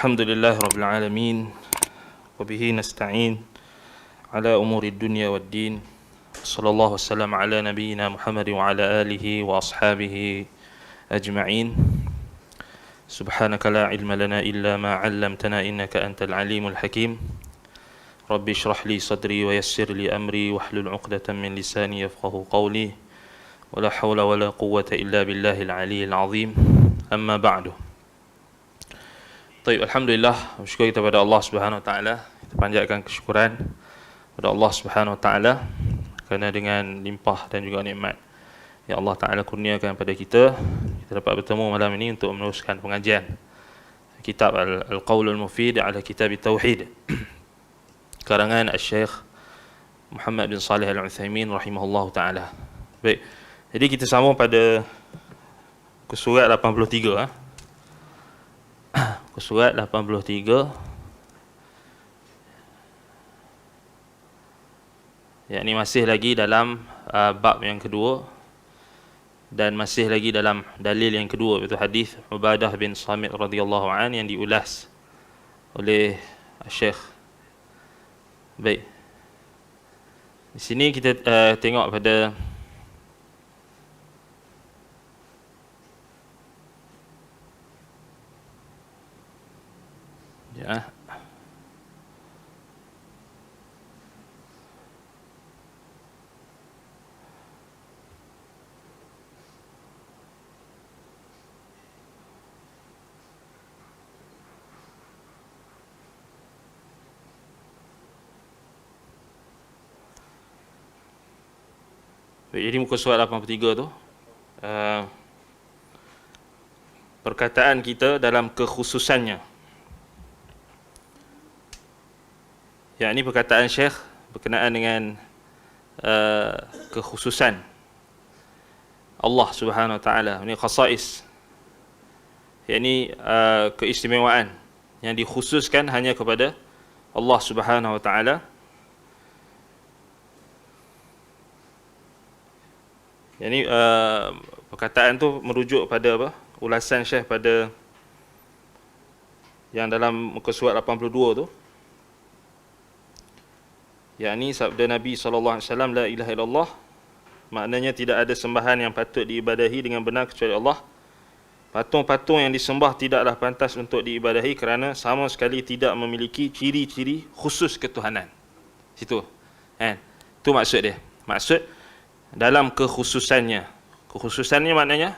الحمد لله رب العالمين وبه نستعين على أمور الدنيا والدين صلى الله وسلم على نبينا محمد وعلى آله وأصحابه أجمعين سبحانك لا علم لنا إلا ما علمتنا إنك أنت العليم الحكيم رب اشرح لي صدري ويسر لي أمري واحلل عقدة من لساني يفقه قولي ولا حول ولا قوة إلا بالله العلي العظيم أما بعد. Baik, alhamdulillah, bersyukur kita kepada Allah Subhanahu wa taala. Kita panjatkan kesyukuran kepada Allah Subhanahu wa taala kerana dengan limpah dan juga nikmat yang Allah taala kurniakan kepada kita, kita dapat bertemu malam ini untuk meneruskan pengajian kitab Al-Qaulul Mufid ala Kitab Tauhid karangan Al-Syekh Muhammad bin Salih Al-Utsaimin rahimahullahu taala. Baik. Jadi kita sambung pada surat 83 surat 83 yakni masih lagi dalam bab yang kedua dan masih lagi dalam dalil yang kedua, iaitu hadis Ubadah bin Samit radhiyallahu an yang diulas oleh Syekh. Baik. Di sini kita tengok pada ya. Jadi muka surat 83 tu perkataan kita dalam kekhususannya. Ya, ini perkataan Syekh berkenaan dengan kekhususan Allah Subhanahu wa taala. Ini khasais. Yakni keistimewaan yang dikhususkan hanya kepada Allah Subhanahu wa taala. Yakni perkataan tu merujuk pada apa? Ulasan Syekh pada yang dalam muka surat 82 tu. Yakni sabda Nabi SAW, la ilaha illallah, maknanya tidak ada sembahan yang patut diibadahi dengan benar kecuali Allah. Patung-patung yang disembah tidaklah pantas untuk diibadahi kerana sama sekali tidak memiliki ciri-ciri khusus ketuhanan. Situ kan? Itu maksud dia. Maksud dalam kekhususannya. Kekhususannya maknanya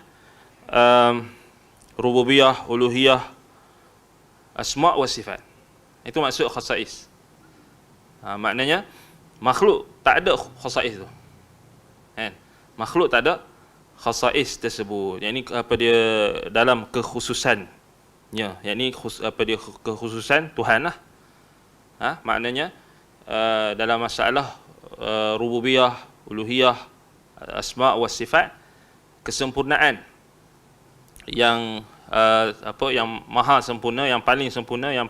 rububiyah, uluhiyah, asma' wa sifat. Itu maksud khasais. Maknanya makhluk tak ada khasais tu. Kan? Makhluk tak ada khasais tersebut. Yang ini apa dia dalam kekhususannya. Yang ini apa dia kekhususan Tuhan lah. Maknanya dalam masalah rububiyah, uluhiyah, asma' wa sifat, kesempurnaan yang yang maha sempurna, yang paling sempurna, yang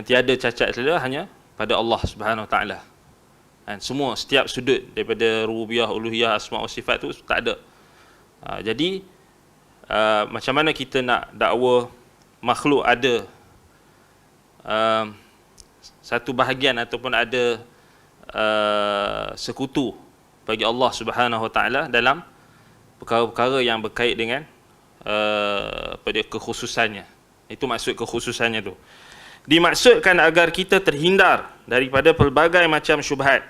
tiada cacat celah hanya pada Allah Subhanahu wa taala. Dan semua setiap sudut daripada rububiyah, uluhiyah, asma' wa sifat tu tak ada. Jadi macam mana kita nak dakwa makhluk ada satu bahagian ataupun ada sekutu bagi Allah Subhanahu wa taala dalam perkara-perkara yang berkait dengan pada kekhususannya. Itu maksud kekhususannya tu. Dimaksudkan agar kita terhindar daripada pelbagai macam syubhat.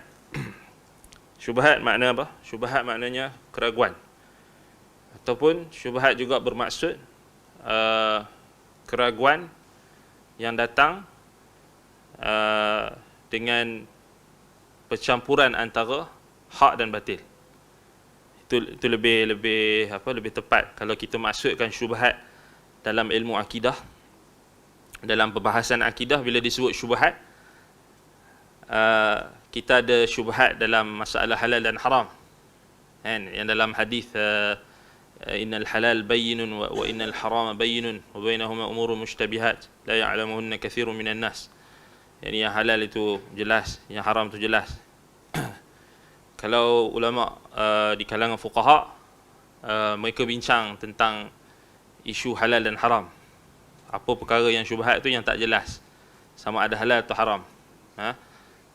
Syubhat makna apa? Syubhat maknanya keraguan. Ataupun syubhat juga bermaksud keraguan yang datang dengan percampuran antara hak dan batil. Itu lebih tepat kalau kita maksudkan syubhat dalam ilmu akidah. Dalam perbahasan akidah, bila disebut syubhat, kita ada syubhat dalam masalah halal dan haram. Kan? Yang dalam hadis innal halal bayyinun wa innal harama bayyinun wa bainahuma umurun mushtabihat la ya'lamuhunna katsirun minan nas. Yani yang halal itu jelas, yang haram itu jelas. Kalau ulama di kalangan fuqaha mereka bincang tentang isu halal dan haram. apa perkara yang syubhat tu yang tak jelas, sama ada halal atau haram.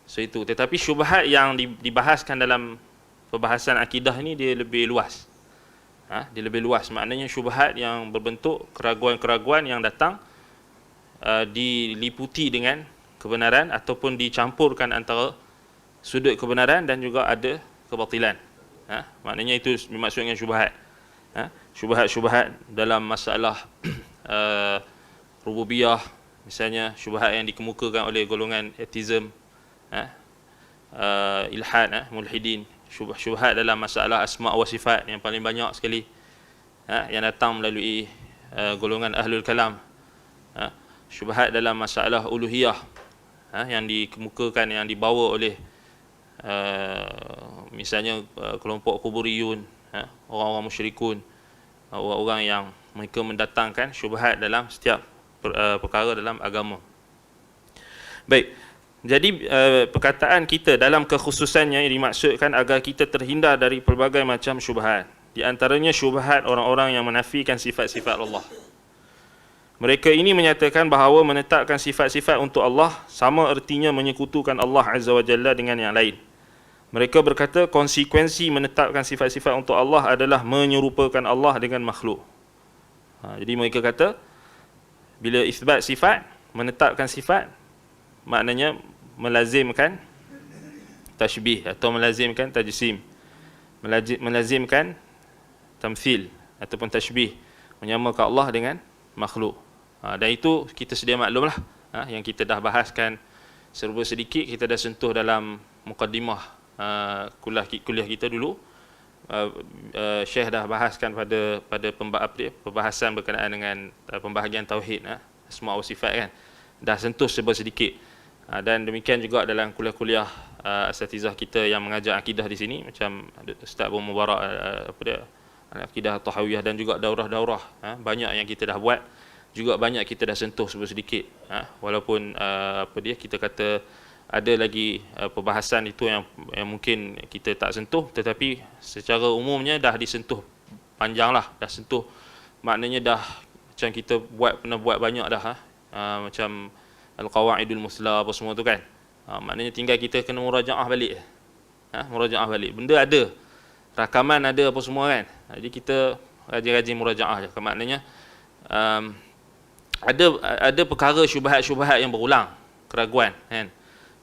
So itu. Tetapi syubhat yang dibahaskan dalam perbahasan akidah ni dia lebih luas. Dia lebih luas. Maknanya syubhat yang berbentuk keraguan-keraguan yang datang diliputi dengan kebenaran ataupun dicampurkan antara sudut kebenaran dan juga ada kebatilan. Maknanya itu dimaksud dengan syubhat. Syubhat-syubhat dalam masalah rububiyah, misalnya syubhat yang dikemukakan oleh golongan atheism, ilhad, mulhidin. Syubhat dalam masalah asma' wa sifat yang paling banyak sekali yang datang melalui golongan ahlul kalam. Syubhat dalam masalah uluhiyah yang dikemukakan, yang dibawa oleh misalnya kelompok kuburiyun, orang-orang musyrikun, orang-orang yang mereka mendatangkan syubhat dalam setiap perkara dalam agama. Baik, jadi perkataan kita dalam kekhususannya dimaksudkan agar kita terhindar dari pelbagai macam syubhat. Di antaranya syubhat orang-orang yang menafikan sifat-sifat Allah. Mereka ini menyatakan bahawa menetapkan sifat-sifat untuk Allah sama ertinya menyekutukan Allah Azza wa Jalla dengan yang lain. Mereka berkata konsekuensi menetapkan sifat-sifat untuk Allah adalah menyerupakan Allah dengan makhluk. Jadi mereka kata bila isbat sifat, menetapkan sifat, maknanya melazimkan tashbih atau melazimkan tajsim, melazimkan tamthil ataupun tashbih, menyamakan Allah dengan makhluk. Dan itu kita sedia maklumlah, yang kita dah bahaskan serba sedikit, kita dah sentuh dalam mukaddimah kuliah kita dulu. Syekh dah bahaskan pada pembahasan berkenaan dengan pembahagian tauhid, asma wa sifat kan, dah sentuh serba sedikit. Dan demikian juga dalam kuliah-kuliah asatizah kita yang mengajar akidah di sini, macam Ustaz Abu Mubarak akidah tahawiyah, dan juga daurah-daurah banyak yang kita dah buat, juga banyak kita dah sentuh serba sedikit. Walaupun kita kata ada lagi perbahasan itu yang mungkin kita tak sentuh, tetapi secara umumnya dah disentuh panjang lah, dah sentuh, maknanya dah macam kita pernah buat banyak dah, macam Al-Qawaidul Muslah apa semua tu kan. Maknanya tinggal kita kena murajaah balik, murajaah balik, benda ada, rakaman ada apa semua kan. Jadi kita rajin-rajin murajaah je. Maknanya ada perkara syubhat-syubhat yang berulang, keraguan kan.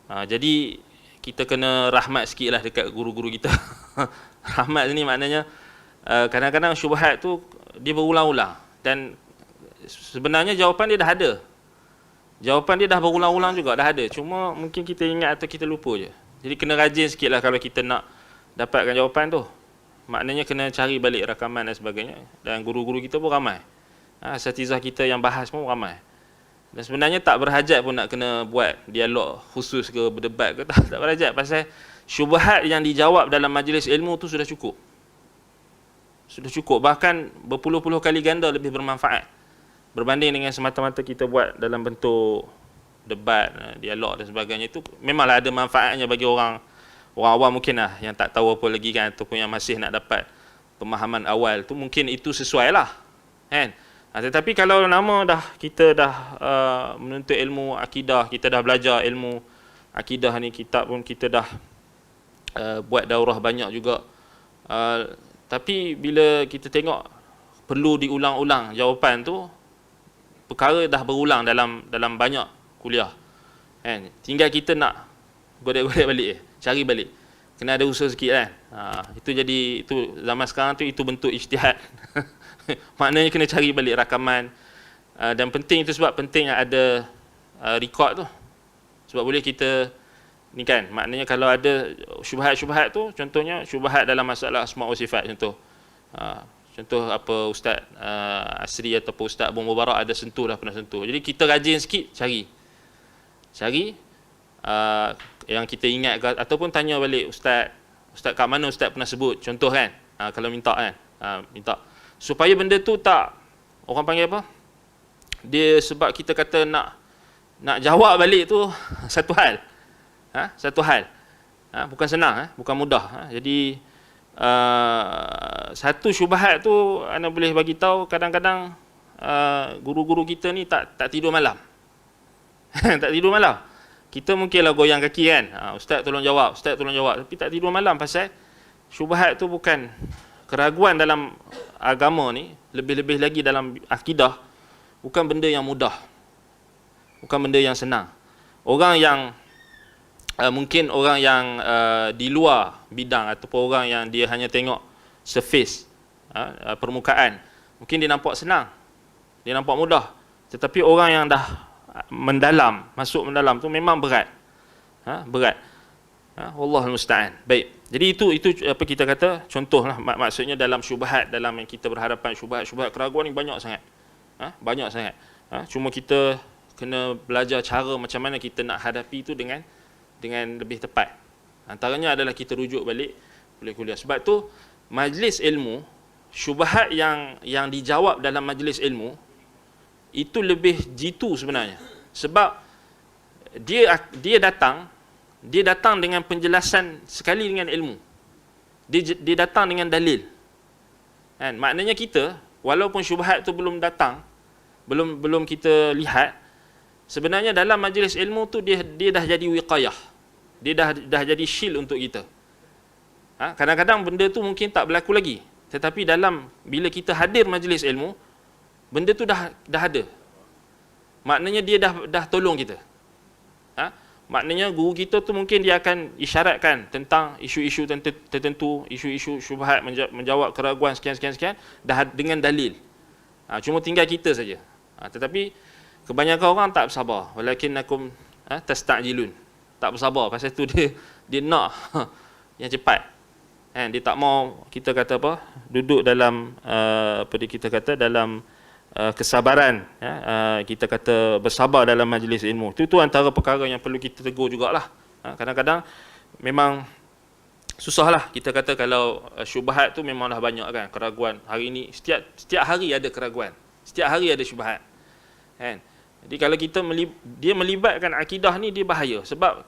Jadi kita kena rahmat sikit lah dekat guru-guru kita. Rahmat ni maknanya kadang-kadang syubhat tu dia berulang-ulang, dan sebenarnya jawapan dia dah ada. Jawapan dia dah berulang-ulang juga, dah ada. Cuma mungkin kita ingat atau kita lupa je. Jadi kena rajin sikit lah kalau kita nak dapatkan jawapan tu. Maknanya kena cari balik rakaman dan sebagainya. Dan guru-guru kita pun ramai. Asatizah kita yang bahas pun ramai. Dan sebenarnya tak berhajat pun nak kena buat dialog khusus ke, berdebat ke, tak berhajat. Pasal syubhat yang dijawab dalam majlis ilmu tu sudah cukup. Sudah cukup, bahkan berpuluh-puluh kali ganda lebih bermanfaat berbanding dengan semata-mata kita buat dalam bentuk debat, dialog dan sebagainya. Itu memanglah ada manfaatnya bagi orang awam mungkin lah, yang tak tahu apa lagi kan, ataupun yang masih nak dapat pemahaman awal tu, mungkin itu sesuai lah kan. Tetapi kalau kita dah menuntut ilmu akidah, kita dah belajar ilmu akidah ni, kitab pun kita dah buat daurah banyak juga, tapi bila kita tengok perlu diulang-ulang jawapan tu, perkara dah berulang dalam banyak kuliah kan. Tinggal kita nak godek-godek balik, cari balik, kena ada usaha sikit kan. Itu zaman sekarang tu, itu bentuk ijtihad. Maknanya kena cari balik rakaman, dan penting itu, sebab penting ada record tu, sebab boleh kita ni kan. Maknanya kalau ada syubhat-syubhat tu, contohnya syubhat dalam masalah asma wa sifat, contoh apa Ustaz Asri ataupun Ustaz Abu Mubarak ada sentuh, dah pernah sentuh. Jadi kita rajin sikit cari yang kita ingat, ataupun tanya balik Ustaz kat mana Ustaz pernah sebut, contoh kan, kalau minta kan, minta supaya benda tu tak, orang panggil apa, dia, sebab kita kata nak jawab balik tu satu hal, bukan senang, bukan mudah. Jadi satu syubhat tu anda boleh bagi tahu, kadang-kadang guru-guru kita ni tak tidur malam. Tak tidur malam. Kita mungkinlah goyang kaki kan. Ustaz tolong jawab, ustaz tolong jawab. Tapi tak tidur malam pasal syubhat tu bukan, keraguan dalam agama ni, lebih-lebih lagi dalam akidah, bukan benda yang mudah. Bukan benda yang senang. Orang yang mungkin orang yang di luar bidang ataupun orang yang dia hanya tengok surface, permukaan, mungkin dia nampak senang, dia nampak mudah. Tetapi orang yang dah mendalam, masuk mendalam tu memang berat. Berat. Wallahul musta'an. Baik. Jadi itu apa kita kata, contohlah, maksudnya dalam syubhat, dalam yang kita berhadapan syubhat keraguan ni banyak sangat. Banyak sangat. Cuma kita kena belajar cara macam mana kita nak hadapi itu dengan lebih tepat. Antaranya adalah kita rujuk balik kuliah. Sebab tu majlis ilmu, syubhat yang dijawab dalam majlis ilmu itu lebih jitu sebenarnya. Sebab dia datang dengan penjelasan sekali dengan ilmu. Dia datang dengan dalil. Kan? Maknanya kita, walaupun syubhat tu belum datang, belum kita lihat, sebenarnya dalam majlis ilmu tu dia dah jadi wiqayah. Dia dah jadi shield untuk kita. Kadang-kadang benda tu mungkin tak berlaku lagi. Tetapi bila kita hadir majlis ilmu, benda tu dah ada. Maknanya dia dah tolong kita. Maknanya guru kita tu mungkin dia akan isyaratkan tentang isu-isu tertentu, isu-isu syubhat, menjawab keraguan sekian, dah dengan dalil. Cuma tinggal kita saja. Tetapi kebanyakan orang tak bersabar. Walakinnakum tasta'jilun. Tak bersabar. Pasal tu dia nak yang cepat. Dia tak mau kita kata apa? Duduk dalam kita kata dalam kesabaran, kita kata bersabar dalam majlis ilmu. Itu antara perkara yang perlu kita tegur jugalah. Kadang-kadang memang susahlah kita kata kalau syubhat tu memang dah banyak kan, keraguan. Hari ini setiap hari ada keraguan. Setiap hari ada syubhat. Kan? Jadi kalau dia melibatkan akidah ni, dia bahaya. Sebab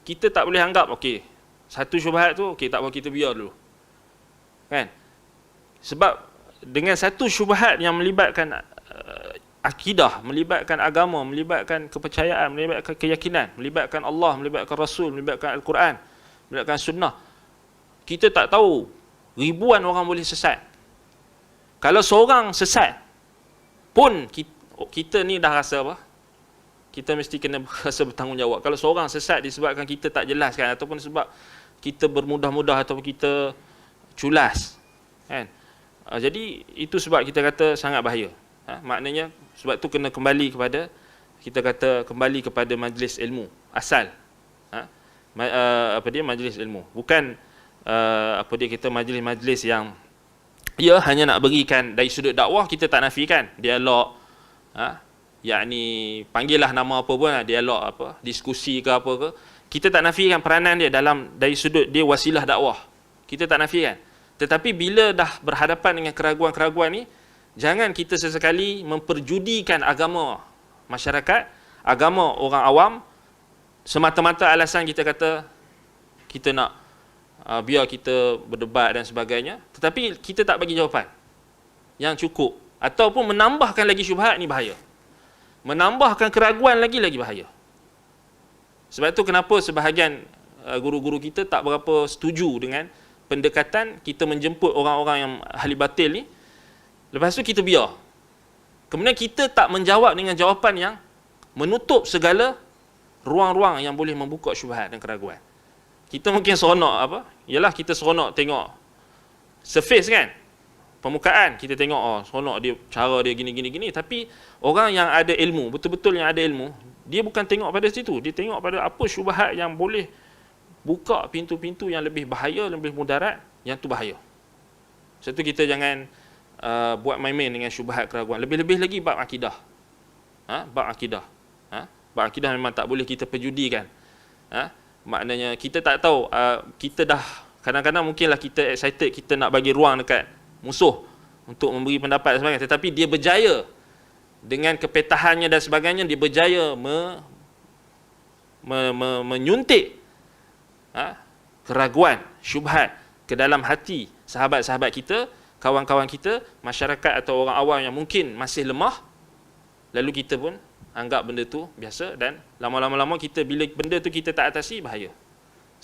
kita tak boleh anggap okey, satu syubhat tu okey, tak apa, kita biar dulu. Kan? Sebab dengan satu syubhat yang melibatkan akidah, melibatkan agama, melibatkan kepercayaan, melibatkan keyakinan, melibatkan Allah, melibatkan Rasul, melibatkan Al-Quran, melibatkan Sunnah, kita tak tahu ribuan orang boleh sesat. Kalau seorang sesat pun kita ni dah rasa apa? Kita mesti kena rasa bertanggungjawab. Kalau seorang sesat disebabkan kita tak jelaskan, ataupun sebab kita bermudah-mudah, ataupun kita culas, kan? Jadi itu sebab kita kata sangat bahaya. Maknanya sebab tu kena kembali kepada, kita kata kembali kepada majlis ilmu asal. Majlis ilmu. Bukan kita majlis-majlis yang hanya nak berikan dari sudut dakwah. Kita tak nafikan dialog, yakni panggillah nama apa pun, dialog diskusi ke apa ke. Kita tak nafikan peranan dia dari sudut dia wasilah dakwah. Kita tak nafikan. Tetapi bila dah berhadapan dengan keraguan-keraguan ni, jangan kita sesekali memperjudikan agama masyarakat, agama orang awam, semata-mata alasan kita kata kita nak biar kita berdebat dan sebagainya, tetapi kita tak bagi jawapan yang cukup, ataupun menambahkan lagi syubhat. Ni bahaya. Menambahkan keraguan lagi bahaya. Sebab tu kenapa sebahagian guru-guru kita tak berapa setuju dengan pendekatan kita menjemput orang-orang yang ahli batil ni, lepas tu kita biar. Kemudian kita tak menjawab dengan jawapan yang menutup segala ruang-ruang yang boleh membuka syubhat dan keraguan. Kita mungkin seronok ialah kita seronok tengok surface kan, permukaan. Kita tengok seronok dia, cara dia gini, tapi orang yang ada ilmu, betul-betul yang ada ilmu, dia bukan tengok pada situ. Dia tengok pada apa syubhat yang boleh buka pintu-pintu yang lebih bahaya, lebih mudarat, yang tu bahaya. Sebab tu kita jangan buat main-main dengan syubhat keraguan. Lebih-lebih lagi bab akidah. Bab akidah. Bab akidah memang tak boleh kita perjudikan. Maknanya kita tak tahu, kita dah kadang-kadang mungkinlah kita excited, kita nak bagi ruang dekat musuh untuk memberi pendapat dan sebagainya, tetapi dia berjaya dengan kepetahannya dan sebagainya, dia berjaya menyuntik keraguan, syubhat ke dalam hati sahabat-sahabat kita, kawan-kawan kita, masyarakat atau orang awam yang mungkin masih lemah, lalu kita pun anggap benda tu biasa, dan lama-lama kita bila benda tu kita tak atasi, bahaya.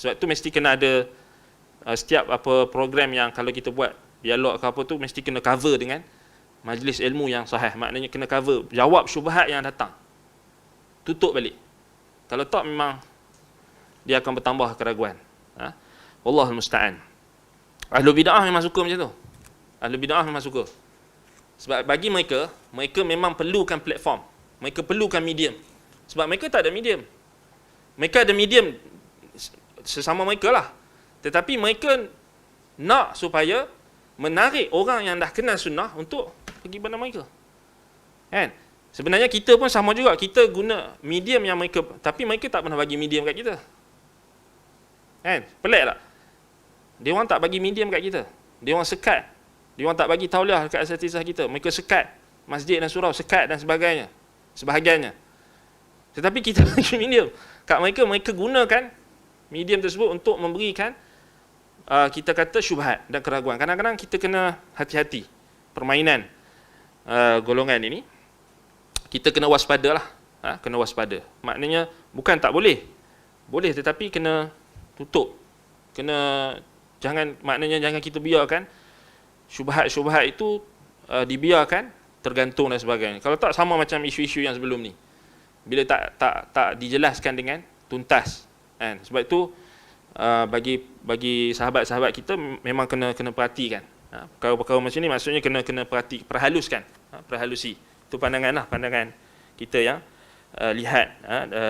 Sebab tu mesti kena ada setiap apa program yang kalau kita buat dialog ke apa tu mesti kena cover dengan majlis ilmu yang sahih. Maknanya kena cover, jawab syubhat yang datang, tutup balik. Kalau tak memang dia akan bertambah keraguan. Wallahul musta'an. Ahlul bid'ah memang suka macam tu. Ahlul bid'ah memang suka. Sebab bagi mereka memang perlukan platform. Mereka perlukan medium. Sebab mereka tak ada medium. Mereka ada medium sesama mereka lah. Tetapi mereka nak supaya menarik orang yang dah kenal sunnah untuk pergi pada mereka. Kan? Sebenarnya kita pun sama juga. Kita guna medium yang mereka, tapi mereka tak pernah bagi medium kat kita. Kan? Pelik tak? Dia orang tak bagi medium kat kita. Dia orang sekat. Dia orang tak bagi tauliah dekat asatizah kita. Mereka sekat masjid dan surau, sekat dan sebagainya, sebahagiannya. Tetapi kita bagi medium kat mereka, mereka gunakan medium tersebut untuk memberikan kita kata syubhat dan keraguan. Kadang-kadang kita kena hati-hati permainan golongan ini. Kita kena waspada lah. Kena waspada. Maknanya bukan tak boleh. Boleh, tetapi kena tutup. Maknanya jangan kita biarkan syubhat-syubhat itu dibiarkan tergantung dan sebagainya. Kalau tak, sama macam isu-isu yang sebelum ni. Bila tak dijelaskan dengan tuntas. Kan? Sebab itu bagi sahabat-sahabat kita memang kena perhatikan. Perkara-perkara macam ni maksudnya kena perhaluskan. Perhalusi. Itu pandangan kita yang lihat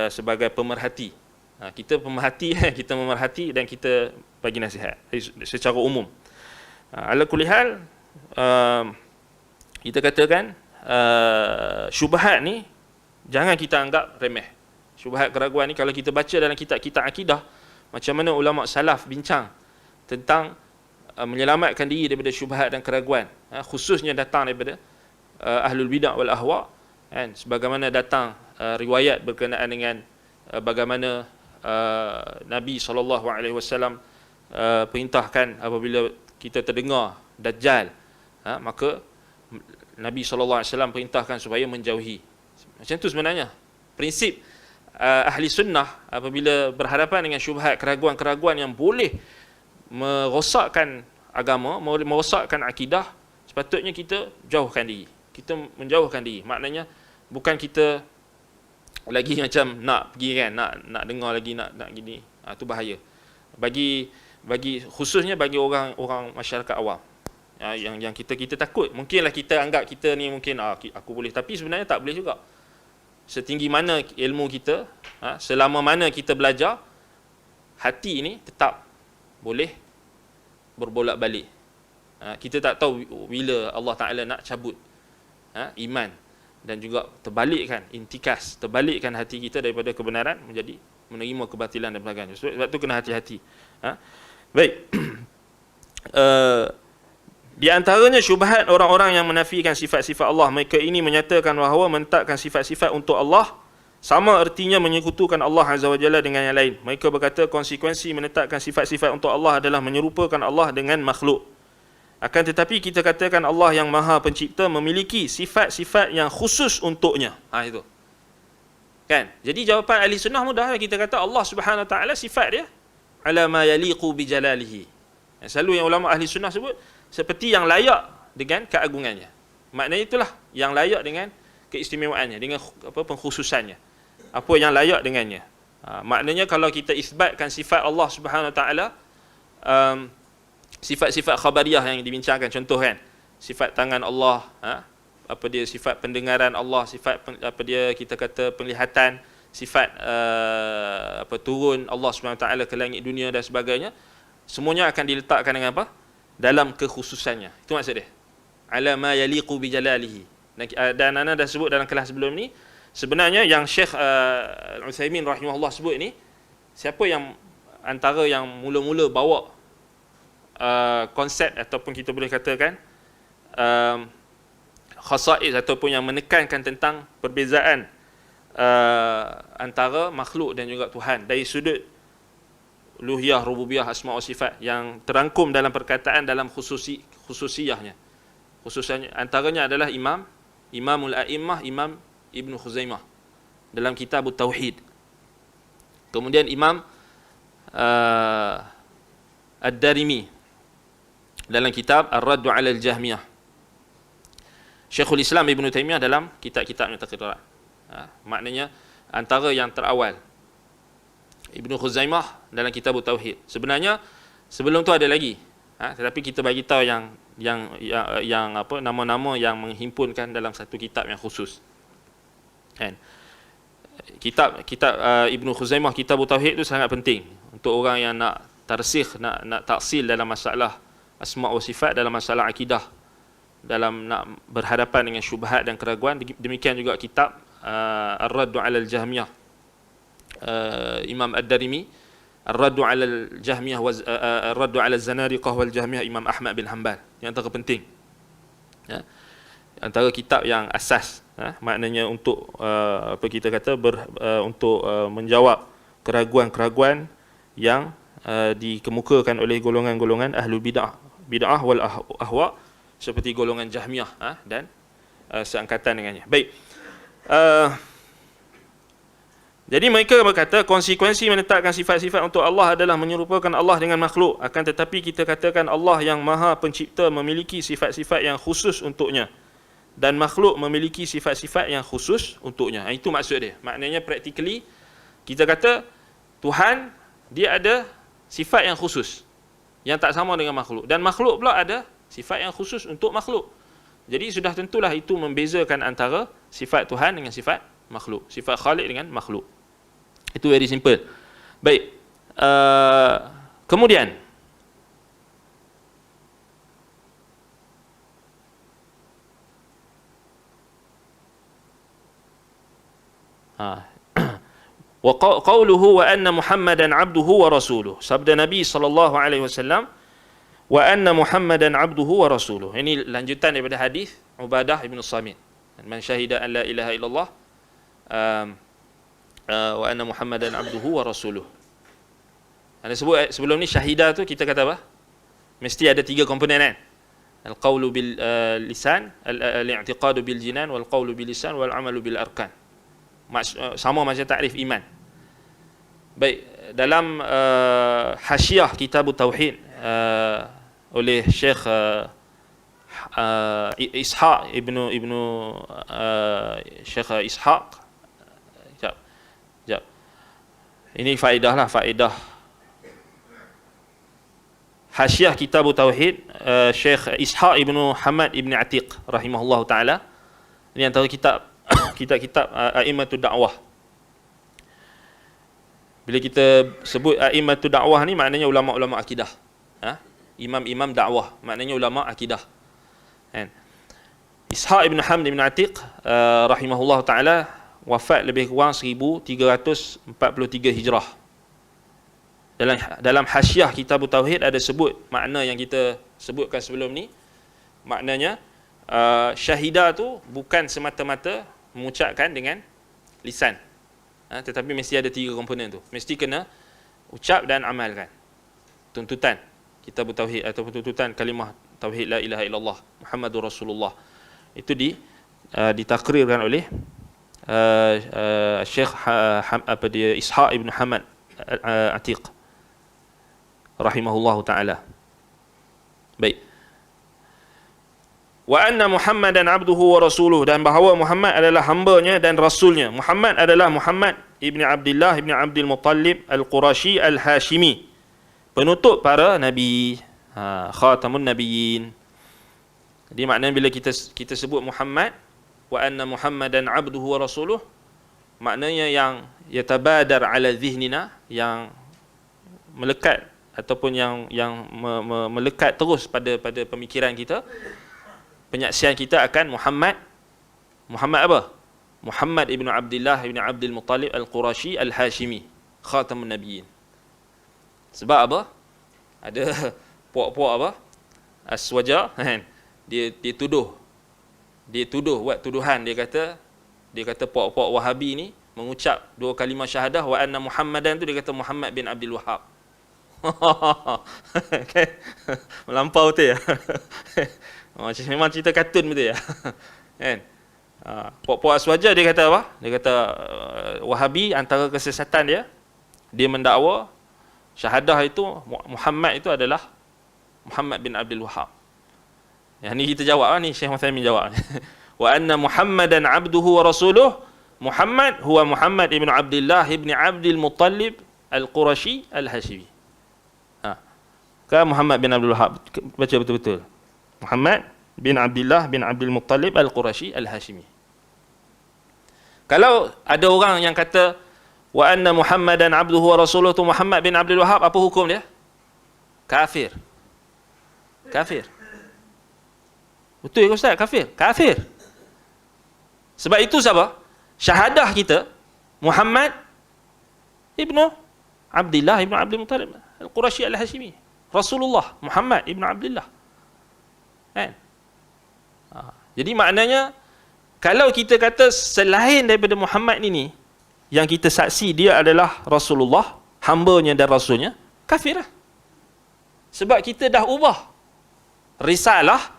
sebagai pemerhati. Kita pemerhati, kita memerhati dan kita bagi nasihat secara umum. Ala kulli hal, kita katakan syubhat ni jangan kita anggap remeh. Syubhat keraguan ni kalau kita baca dalam kitab-kitab akidah, macam mana ulama salaf bincang tentang menyelamatkan diri daripada syubhat dan keraguan, khususnya datang daripada ahlul bidah wal ahwa, kan? Sebagaimana datang riwayat berkenaan dengan bagaimana Nabi SAW perintahkan apabila kita terdengar Dajjal, maka Nabi SAW perintahkan supaya menjauhi. Macam tu sebenarnya prinsip ahli sunnah apabila berhadapan dengan syubhat, keraguan-keraguan yang boleh merosakkan agama, merosakkan akidah, sepatutnya kita jauhkan diri. Kita menjauhkan diri. Maknanya bukan kita lagi macam nak pergi kan, nak dengar lagi, nak gini. Itu bahaya. Bagi khususnya bagi orang masyarakat awam. Yang kita takut. Mungkinlah kita anggap kita ni mungkin aku boleh, tapi sebenarnya tak boleh juga. Setinggi mana ilmu kita, selama mana kita belajar, hati ini tetap boleh berbolak-balik. Kita tak tahu bila Allah Ta'ala nak cabut iman dan juga terbalikkan hati kita daripada kebenaran menjadi menerima kebatilan dan sebagainya. Sebab tu kena hati-hati. Baik. Di antaranya syubhat orang-orang yang menafikan sifat-sifat Allah. Mereka ini menyatakan bahawa menetapkan sifat-sifat untuk Allah sama ertinya menyekutukan Allah Azza wa Jalla dengan yang lain. Mereka berkata konsekuensi menetapkan sifat-sifat untuk Allah adalah menyerupakan Allah dengan makhluk. Akan tetapi kita katakan Allah yang Maha Pencipta memiliki sifat-sifat yang khusus untuknya. Itu. Kan? Jadi jawapan ahli sunnah mudah. Kita kata Allah Subhanahu wa taala sifat dia ala ma yaliqu bi jalalihi. Selalu yang ulama ahli sunnah sebut seperti yang layak dengan keagungannya. Maknanya itulah yang layak dengan keistimewaannya, dengan pengkhususannya. Apa yang layak dengannya. Maknanya kalau kita isbatkan sifat Allah Subhanahu wa taala, sifat-sifat khabariyah yang dibincangkan, contoh kan, sifat tangan Allah, sifat pendengaran Allah, sifat kita kata penglihatan, sifat turun Allah Subhanahu wa taala ke langit dunia dan sebagainya, semuanya akan diletakkan dengan apa? Dalam kekhususannya. Itu maksud dia. Ala ma yaliqu bi jalalihi. Dan ana dah sebut dalam kelas sebelum ni, sebenarnya yang Syekh Al-Utsaimin rahimahullah sebut ni, siapa yang antara yang mula-mula bawa konsep ataupun kita boleh katakan khasa'is ataupun yang menekankan tentang perbezaan antara makhluk dan juga Tuhan dari sudut uluhiyah, rububiyah, asma wa sifat yang terangkum dalam perkataan dalam khususiyahnya. khususnya antaranya adalah Imamul A'immah, Imam Ibn Khuzaimah dalam kitab Tauhid. Kemudian Imam Ad-Darimi dalam kitab Ar-Raddu 'ala al-Jahmiyah. Syekhul Islam Ibn Taimiyah dalam kitab-kitabnya Taqrirat. Maknanya antara yang terawal. Ibn Khuzaimah dalam kitab Tauhid. Sebenarnya sebelum tu ada lagi. Tetapi kita bagi tahu yang apa, nama-nama yang menghimpunkan dalam satu kitab yang khusus. Kan? Kitab Ibn Khuzaimah, kitab Tauhid itu sangat penting untuk orang yang nak tarsikh, nak taksil dalam masalah asma' wa sifat, dalam masalah akidah, dalam nak berhadapan dengan syubhat dan keraguan. Demikian juga kitab Ar-Raddu 'ala al-Jahmiyah, Imam Ad-Darimi, Ar-Raddu 'ala al-Jahmiyah wa Ar-Raddu 'ala az-Zanadiqah wal Jahmiyah, Imam Ahmad bin Hanbal, yang terpenting. Ya. Antara kitab yang asas, maknanya untuk apa kita kata untuk menjawab keraguan-keraguan yang dikemukakan oleh golongan-golongan ahlul bid'ah wal ahwa, seperti golongan Jahmiyah dan seangkatan dengannya. Baik. Jadi mereka berkata konsekuensi menetapkan sifat-sifat untuk Allah adalah menyerupakan Allah dengan makhluk. Akan tetapi kita katakan Allah yang Maha Pencipta memiliki sifat-sifat yang khusus untuknya, dan makhluk memiliki sifat-sifat yang khusus untuknya. Itu maksud dia. Maknanya practically kita kata Tuhan dia ada sifat yang khusus yang tak sama dengan makhluk, dan makhluk pula ada sifat yang khusus untuk makhluk. Jadi sudah tentulah itu membezakan antara sifat Tuhan dengan sifat makhluk, sifat Khaliq dengan makhluk. Itu very simple. Baik. Kemudian wa qawluhu wa anna Muhammadan 'abduhu wa rasuluh. Sabda Nabi sallallahu alaihi wasallam, wa anna Muhammadan 'abduhu wa rasuluh. Ini lanjutan daripada hadis Ubadah bin Samit. Man syahida an la ilaha illallah wa anna Muhammadan 'abduhu wa rasuluh. Ada sebut sebelum ni syahidah tu kita kata apa? Mesti ada 3 komponen kan? Al-qawlu bil lisan, al-i'tiqadu bil jinan, wal qawlu bil lisan, wal 'amalu bil arkan. Sama macam takrif iman. Baik, dalam hasyiah kitab Tauhid oleh Syekh Ishaq ibnu Syekh Ishaq. Jap. Ini faedah hasyiah kitab Tauhid Syekh Ishaq ibnu Hamad ibn Atiq rahimahullah taala. Ini antara kitab a'immatud dakwah. Bila kita sebut a'immatud dakwah ni maknanya ulama-ulama akidah. Imam-imam dakwah, maknanya ulama akidah. Kan? Ishaq ibn Hamd ibn Atiq rahimahullah taala wafat lebih kurang 1343 Hijrah. Dalam hasyiah kitab Tauhid ada sebut makna yang kita sebutkan sebelum ni. Maknanya syahidah tu bukan semata-mata mengucapkan dengan lisan, tetapi mesti ada 3 komponen tu. Mesti kena ucap dan amalkan. Tuntutan kitab Tauhid ataupun tuntutan kalimah Tauhid la ilaha illallah Muhammadur Rasulullah itu ditakrirkan oleh Syekh Ishaq ibn Hamad Atiq rahimahullahu taala. Baik. Wa anna Muhammadan 'abduhu wa rasuluh, dan bahawa Muhammad adalah hamba-Nya dan rasulnya. Muhammad adalah Muhammad ibni Abdullah ibni Abdul Muttalib al-Qurashi al-Hashimi, penutup para nabi, khatamun nabiyyin. Jadi maknanya bila kita sebut Muhammad wa anna Muhammadan 'abduhu wa rasuluh, maknanya yang yatabadar ala dhihnina, yang melekat ataupun yang melekat terus pada pemikiran kita, penyaksian kita akan Muhammad apa? Muhammad ibnu Abdullah ibnu Abdul Muttalib al-Qurashi al-Hashimi, khatamun nabiyyin. Sebab apa? Ada puak-puak apa? Aswaja, kan? Dia tuduh buat tuduhan, dia kata puak-puak Wahabi ni mengucap 2 kalimah syahadah wa anna Muhammadan tu, dia kata Muhammad bin Abdul Wahhab. Okay. Melampau tu ya. Memang cerita kartun betul ya. Kan? Puak-puak Aswaja dia kata apa? Dia kata Wahabi antara kesesatan dia mendakwa syahadah itu Muhammad itu adalah Muhammad bin Abdul Wahhab. Yang ni kita jawab ni, Syekh Uthaymin jawab. Wa anna Muhammadan abduhu wa rasuluh. Muhammad huwa Muhammad ibn Abdullah ibn Abdul Muttalib al-Qurashi al-Hashimi. Kan Muhammad bin Abdul Wahhab, baca betul-betul. Muhammad bin Abdullah bin Abdul Muttalib al-Qurashi al-Hashimi. Kalau ada orang yang kata wa anna Muhammadan abduhu wa rasuluh tu Muhammad bin Abdul Wahhab, apa hukum dia? Kafir. Kafir. Betul ke Ustaz? Kafir. Kafir. Sebab itu siapa? Syahadah kita Muhammad ibnu Abdullah ibnu Abdul Muttalib al-Qurashi al-Hashimi. Rasulullah Muhammad ibnu Abdullah. Kan? Jadi maknanya kalau kita kata selain daripada Muhammad ini yang kita saksi dia adalah Rasulullah, hambanya dan rasulnya, kafir lah. Sebab kita dah ubah risalah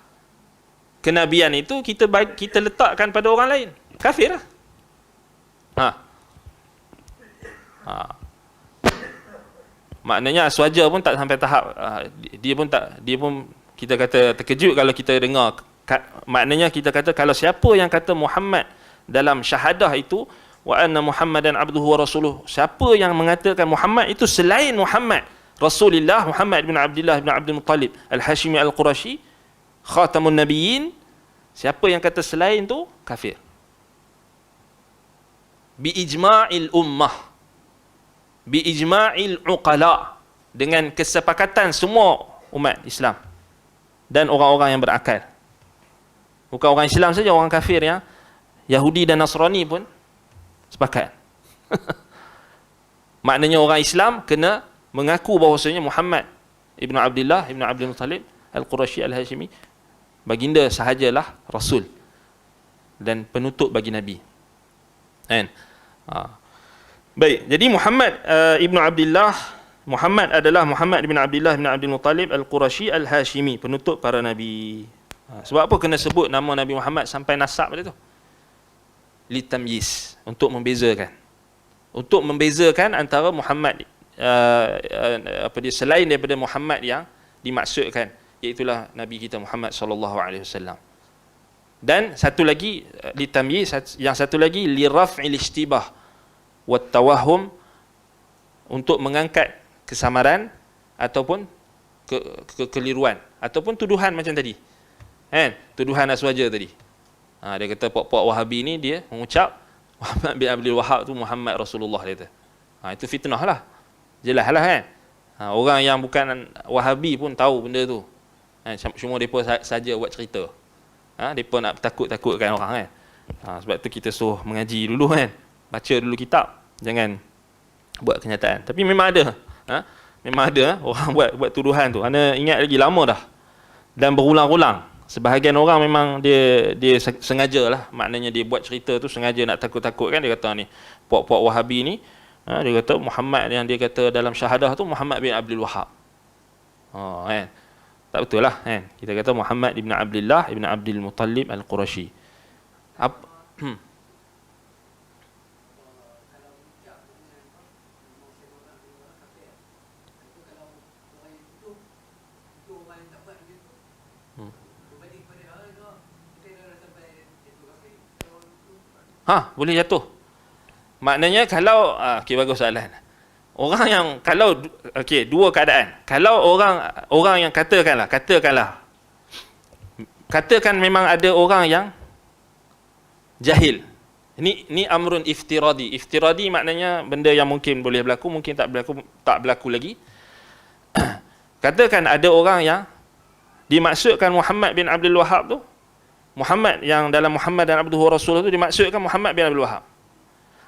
kenabian itu, kita letakkan pada orang lain. Kafir lah. Maknanya Aswaja pun tak sampai tahap dia pun kita kata terkejut kalau kita dengar. Maknanya kita kata kalau siapa yang kata Muhammad dalam syahadah itu wa anna Muhammadan abduhu wa rasuluh, siapa yang mengatakan Muhammad itu selain Muhammad Rasulullah Muhammad bin Abdullah bin Abdul Muttalib al-Hashimi al-Qurashi khatamun nabiyyin, siapa yang kata selain tu kafir. Bi ijma'il ummah, bi ijma'il uqala, dengan kesepakatan semua umat Islam dan orang-orang yang berakal. Bukan orang Islam saja, orang kafir yang Yahudi dan Nasrani pun sepakat. Maknanya orang Islam kena mengaku bahawasanya Muhammad ibnu Abdullah ibnu Abdul Muttalib al-Qurashi al-Hashimi baginda sahajalah Rasul dan penutup bagi Nabi. Kan? Baik, jadi Muhammad ibnu Abdullah, Muhammad adalah Muhammad ibn Abdullah ibn Abdul Muttalib al-Qurashi al-Hashimi, penutup para Nabi. Sebab apa kena sebut nama Nabi Muhammad sampai nasab dia tu? Litamyiz, untuk membezakan. Untuk membezakan antara Muhammad selain daripada Muhammad yang dimaksudkan, iaitulah Nabi kita Muhammad sallallahu alaihi wasallam. Dan satu lagi litamyiz, yang satu lagi liraf'il ishtibah wat tawahhum, untuk mengangkat kesamaran ataupun kekeliruan ataupun tuduhan macam tadi. Kan? Tuduhan Aswaja tadi. Dia kata puak-puak Wahabi ni dia mengucap Muhammad bin Abdul Wahhab tu Muhammad Rasulullah, dia kata. Itu fitnah lah. Jelas lah kan. Orang yang bukan Wahabi pun tahu benda tu. Cuma mereka saja buat cerita. Mereka nak takut-takutkan orang kan. Sebab tu kita suruh mengaji dulu kan. Baca dulu kitab. Jangan buat kenyataan. Tapi memang ada. Memang ada orang buat tuduhan tu. Anda ingat lagi lama dah. Dan berulang-ulang. Sebahagian orang memang dia sengaja lah. Maknanya dia buat cerita tu sengaja nak takut-takutkan. Dia kata ni, puak-puak Wahabi ni, dia kata Muhammad yang dia kata dalam syahadah tu Muhammad bin Abdul Wahhab. Kan? Tak betul lah kan. Kita kata Muhammad ibn Abdullah ibn Abdul Muttalib al-Qurashi. Boleh jatuh. Maknanya kalau bagus soalan. Orang yang kalau dua keadaan. Kalau orang yang katakan memang ada orang yang jahil. Ni amrun iftiradi. Iftiradi maknanya benda yang mungkin boleh berlaku, mungkin tak berlaku lagi. Katakan ada orang yang dimaksudkan Muhammad bin Abdul Wahhab tu, Muhammad yang dalam Muhammad dan Abduhu Rasulullah tu dimaksudkan Muhammad bin Abdul Wahhab.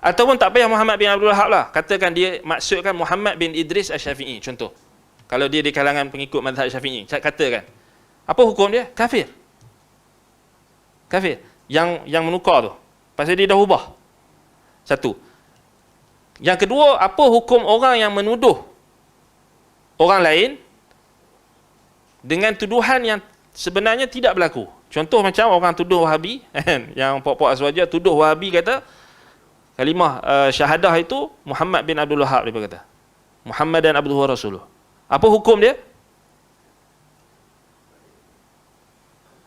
Ataupun tak payah Muhammad bin Abdul Wahhab lah. Katakan dia maksudkan Muhammad bin Idris Asy-Syafi'i contoh. Kalau dia di kalangan pengikut mazhab Syafi'i, katakan. Apa hukum dia? Kafir. Kafir. Yang menukar tu. Pasal dia dah ubah. Satu. Yang kedua, apa hukum orang yang menuduh orang lain dengan tuduhan yang sebenarnya tidak berlaku. Contoh macam orang tuduh Wahabi, kan? Yang puak-puak Azwajiyah tuduh Wahabi kata kalimah syahadah itu Muhammad bin Abdul Wahab, dia kata. Muhammad dan Abduhu wa Rasuluh. Apa hukum dia?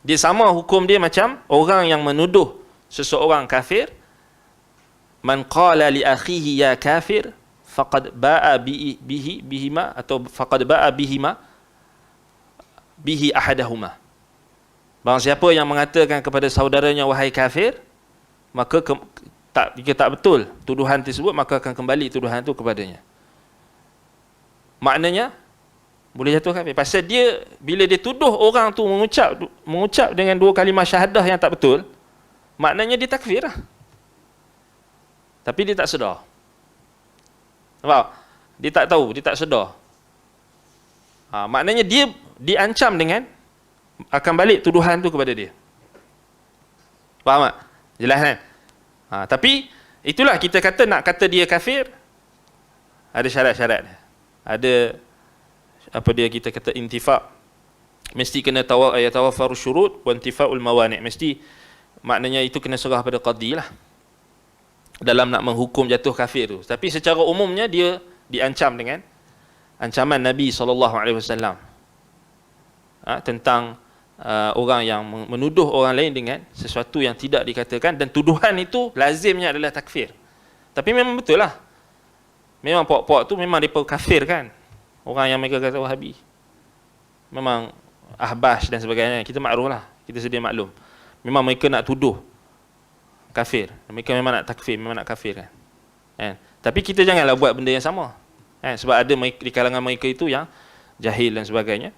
Dia sama hukum dia macam orang yang menuduh seseorang kafir. Man qala li akhihi ya kafir faqad ba'a bihima atau faqad ba'a bihima bihi ahadahuma. Barang siapa yang mengatakan kepada saudaranya wahai kafir, maka jika tak betul tuduhan tersebut, maka akan kembali tuduhan itu kepadanya. Maknanya boleh jatuh kafir. Pasal dia, bila dia tuduh orang tu mengucap dengan dua kalimah syahadah yang tak betul, maknanya dia takfir lah. Tapi dia tak sedar. Nampak? Dia tak tahu, dia tak sedar. Maknanya dia diancam dengan akan balik tuduhan tu kepada dia. Faham tak? Jelas kan? Tapi itulah kita kata, nak kata dia kafir, ada syarat-syarat. Ada apa dia, kita kata intifak. Mesti kena tawaffarus syurut wa intifaul mawani'. Mesti maknanya itu kena serah pada qadi lah dalam nak menghukum jatuh kafir tu. Tapi secara umumnya dia diancam dengan ancaman Nabi SAW tentang orang yang menuduh orang lain dengan sesuatu yang tidak dikatakan, dan tuduhan itu lazimnya adalah takfir. Tapi memang betul lah, memang puak-puak tu memang mereka kafir kan, orang yang mereka kata Wahabi, memang ahbash dan sebagainya, kita maklum lah, kita sedia maklum, memang mereka nak tuduh kafir, mereka memang nak takfir, memang nak kafir kan. Tapi kita janganlah buat benda yang sama, sebab ada di kalangan mereka itu yang jahil dan sebagainya.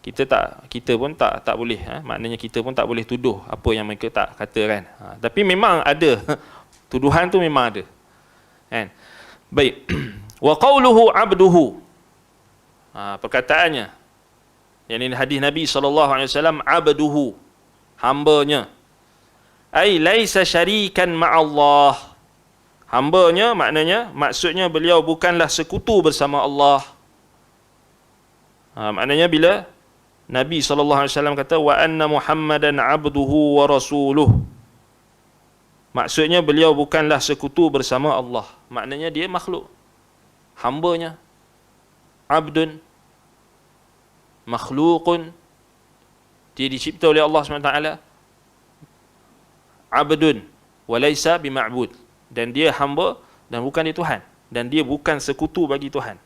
Kita pun tak boleh, maknanya kita pun tak boleh tuduh apa yang mereka tak kata kan. Tapi memang ada tuduhan tu, memang ada kan. Baik. Wa qauluhu abduhu, perkataannya yang ini hadis Nabi SAW, abduhu, hambanya, ai laisa syarikan ma'allah, hambanya maknanya, maksudnya beliau bukanlah sekutu bersama Allah. Maknanya bila Nabi SAW kata wa anna Muhammadan abduhu wa rasuluh, maksudnya beliau bukanlah sekutu bersama Allah, maknanya dia makhluk, hambanya. Abdun, makhlukun, dia dicipta oleh Allah SWT. Abdun wa laisa bima'bud, dan dia hamba dan bukan dia Tuhan, dan dia bukan sekutu bagi Tuhan.